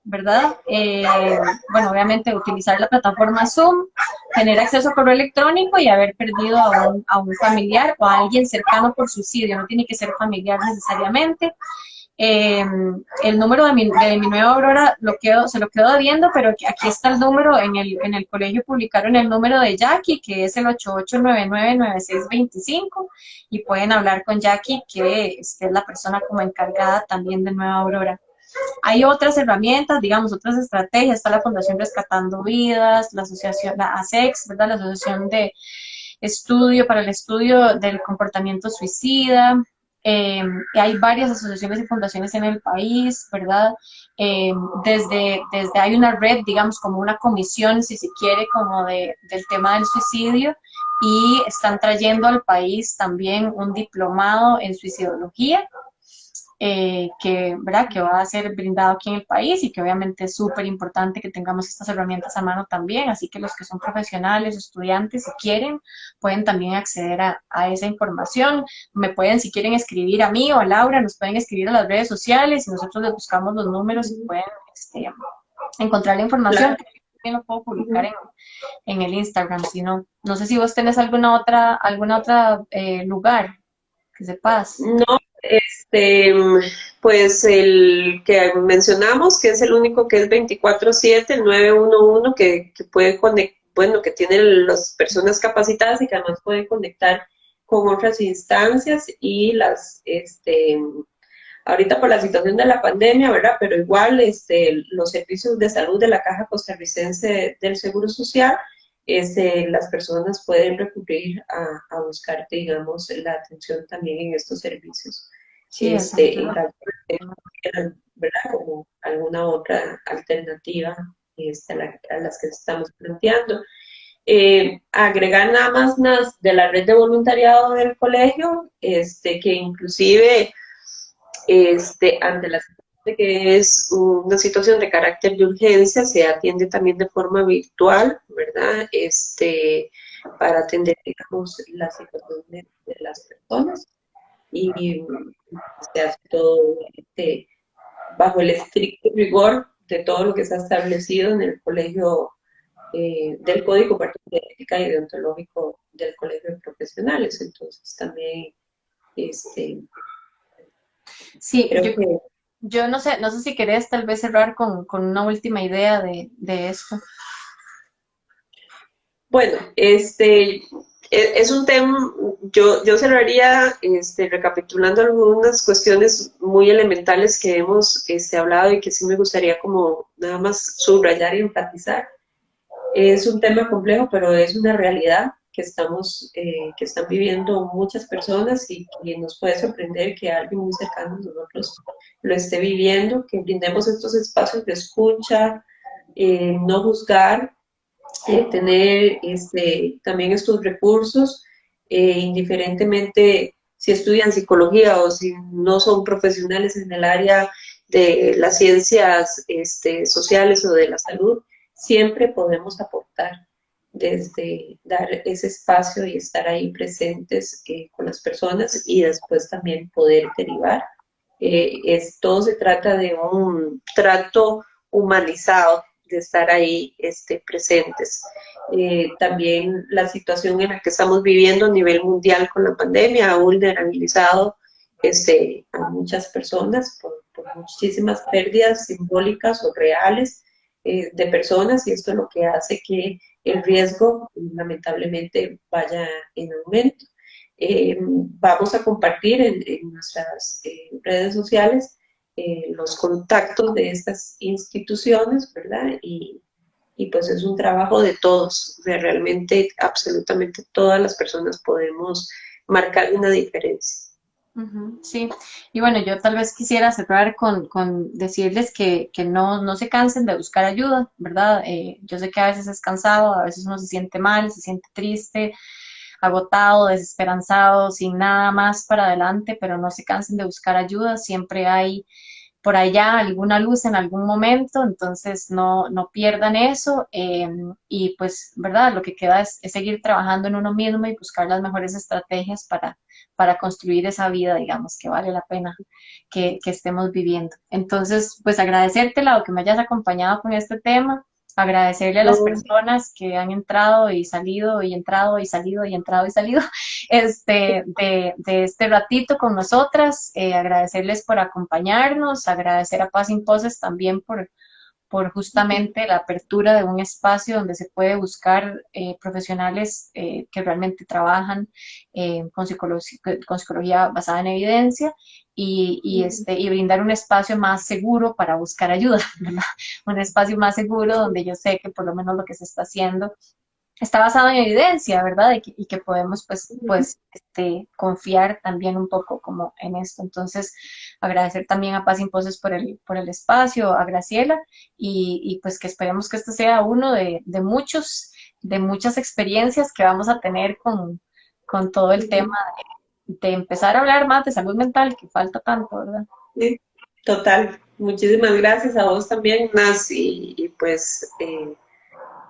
¿verdad? Bueno, obviamente utilizar la plataforma Zoom, tener acceso a correo electrónico y haber perdido a un familiar o a alguien cercano por suicidio, no tiene que ser familiar necesariamente. Eh, el número de mi nueva Aurora se lo quedo debiendo, pero aquí está el número, en el colegio publicaron el número de Jackie, que es el 88999625, y pueden hablar con Jackie, que es la persona como encargada también de Nueva Aurora. Hay otras herramientas, digamos, otras estrategias, está la Fundación Rescatando Vidas, la asociación, la ASEX, ¿verdad? La Asociación de para el Estudio del Comportamiento Suicida. Hay varias asociaciones y fundaciones en el país, ¿verdad? Eh, hay una red, digamos, como una comisión, si se quiere, como del tema del suicidio, y están trayendo al país también un diplomado en suicidología, ¿verdad? Que va a ser brindado aquí en el país y que obviamente es súper importante que tengamos estas herramientas a mano también, así que los que son profesionales, estudiantes, si quieren, pueden también acceder a esa información. Me pueden, si quieren, escribir a mí o a Laura, nos pueden escribir a las redes sociales y nosotros les buscamos los números y pueden encontrar la información. Claro. También lo puedo publicar en el Instagram, si no. No sé si vos tenés alguna otra lugar que sepas. No, pues el que mencionamos, que es el único que es 24/7, el 911, que puede conectar, bueno, que tienen las personas capacitadas y que además pueden conectar con otras instancias y ahorita por la situación de la pandemia, ¿verdad? Pero igual, los servicios de salud de la Caja Costarricense del Seguro Social, las personas pueden recurrir a buscar, digamos, la atención también en estos servicios. Sí, En exacto. caso de que quieran, ¿verdad? Como alguna otra alternativa a las que estamos planteando. Agregar nada más de la red de voluntariado del colegio, que inclusive ante la situación de que es una situación de carácter de urgencia, se atiende también de forma virtual, ¿verdad? Para atender, digamos, la situación de las personas y se hace todo bajo el estricto rigor de todo lo que está establecido en el colegio del Código de Ética y Deontológico del Colegio de Profesionales. Entonces también Sí, creo que yo no sé si querés tal vez cerrar con una última idea de esto. bueno, es un tema, yo cerraría recapitulando algunas cuestiones muy elementales que hemos hablado y que sí me gustaría como nada más subrayar y enfatizar. Es un tema complejo, pero es una realidad que están viviendo muchas personas y que nos puede sorprender que alguien muy cercano a nosotros lo esté viviendo, que brindemos estos espacios de escucha, no juzgar, tener también estos recursos, indiferentemente si estudian psicología o si no son profesionales en el área de las ciencias sociales o de la salud, siempre podemos aportar desde dar ese espacio y estar ahí presentes con las personas y después también poder derivar. Todo se trata de un trato humanizado, de estar ahí presentes. También la situación en la que estamos viviendo a nivel mundial con la pandemia ha vulnerabilizado a muchas personas por muchísimas pérdidas simbólicas o reales de personas y esto es lo que hace que el riesgo lamentablemente vaya en aumento. Vamos a compartir en nuestras redes sociales los contactos de estas instituciones, ¿verdad? Y pues es un trabajo de todos, de realmente absolutamente todas las personas podemos marcar una diferencia. Sí, y bueno, yo tal vez quisiera cerrar con decirles que no se cansen de buscar ayuda, ¿verdad? Yo sé que a veces es cansado, a veces uno se siente mal, se siente triste, agotado, desesperanzado, sin nada más para adelante, pero no se cansen de buscar ayuda, siempre hay por allá alguna luz en algún momento, entonces no pierdan eso y pues, ¿verdad? Lo que queda es seguir trabajando en uno mismo y buscar las mejores estrategias para construir esa vida, digamos, que vale la pena que estemos viviendo. Entonces, pues agradecerte, Lau, que me hayas acompañado con este tema, agradecerle a las No, personas que han entrado y salido y entrado y salido y entrado y salido de este ratito con nosotras, agradecerles por acompañarnos, agradecer a Paz Sin Poses también por justamente la apertura de un espacio donde se puede buscar profesionales que realmente trabajan con psicología basada en evidencia y brindar un espacio más seguro para buscar ayuda, ¿verdad? Un espacio más seguro donde yo sé que por lo menos lo que se está haciendo está basado en evidencia, ¿verdad? Y que podemos, confiar también un poco como en esto. Entonces, agradecer también a Paz Sin Poses por el espacio, a Graciela, y pues que esperemos que este sea uno de muchas experiencias que vamos a tener con todo el tema de empezar a hablar más de salud mental, que falta tanto, ¿verdad? sí, total. Muchísimas gracias a vos también, Nancy, y pues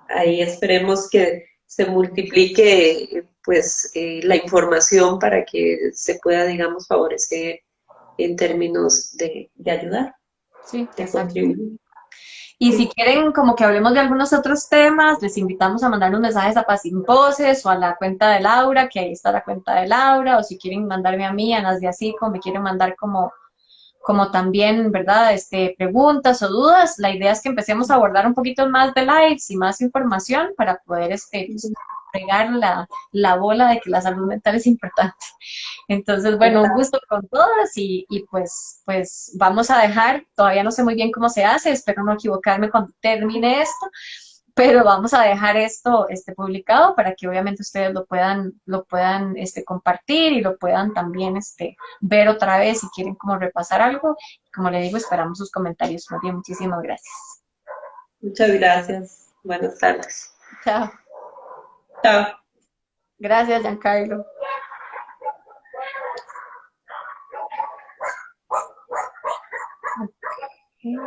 ahí esperemos que se multiplique pues la información para que se pueda, digamos, favorecer en términos de ayudar, Sí, de exacto. contribuir. Y si Sí, quieren como que hablemos de algunos otros temas, les invitamos a mandarnos mensajes a Paz Sin Poses o a la cuenta de Laura, que ahí está la cuenta de Laura, o si quieren mandarme a mí, a Nas de Asico, me quieren mandar como también, ¿verdad? Preguntas o dudas. La idea es que empecemos a abordar un poquito más de lives y más información para poder pues, pegar la bola de que la salud mental es importante. Entonces, bueno, un total. gusto con todas y pues vamos a dejar, todavía no sé muy bien cómo se hace, espero no equivocarme cuando termine esto, pero vamos a dejar esto publicado para que obviamente ustedes lo puedan compartir y lo puedan también ver otra vez si quieren como repasar algo. Como le digo, esperamos sus comentarios. Muy bien, muchísimas gracias. Muchas gracias. Buenas tardes. Chao. Chao. Gracias, Giancarlo. Okay.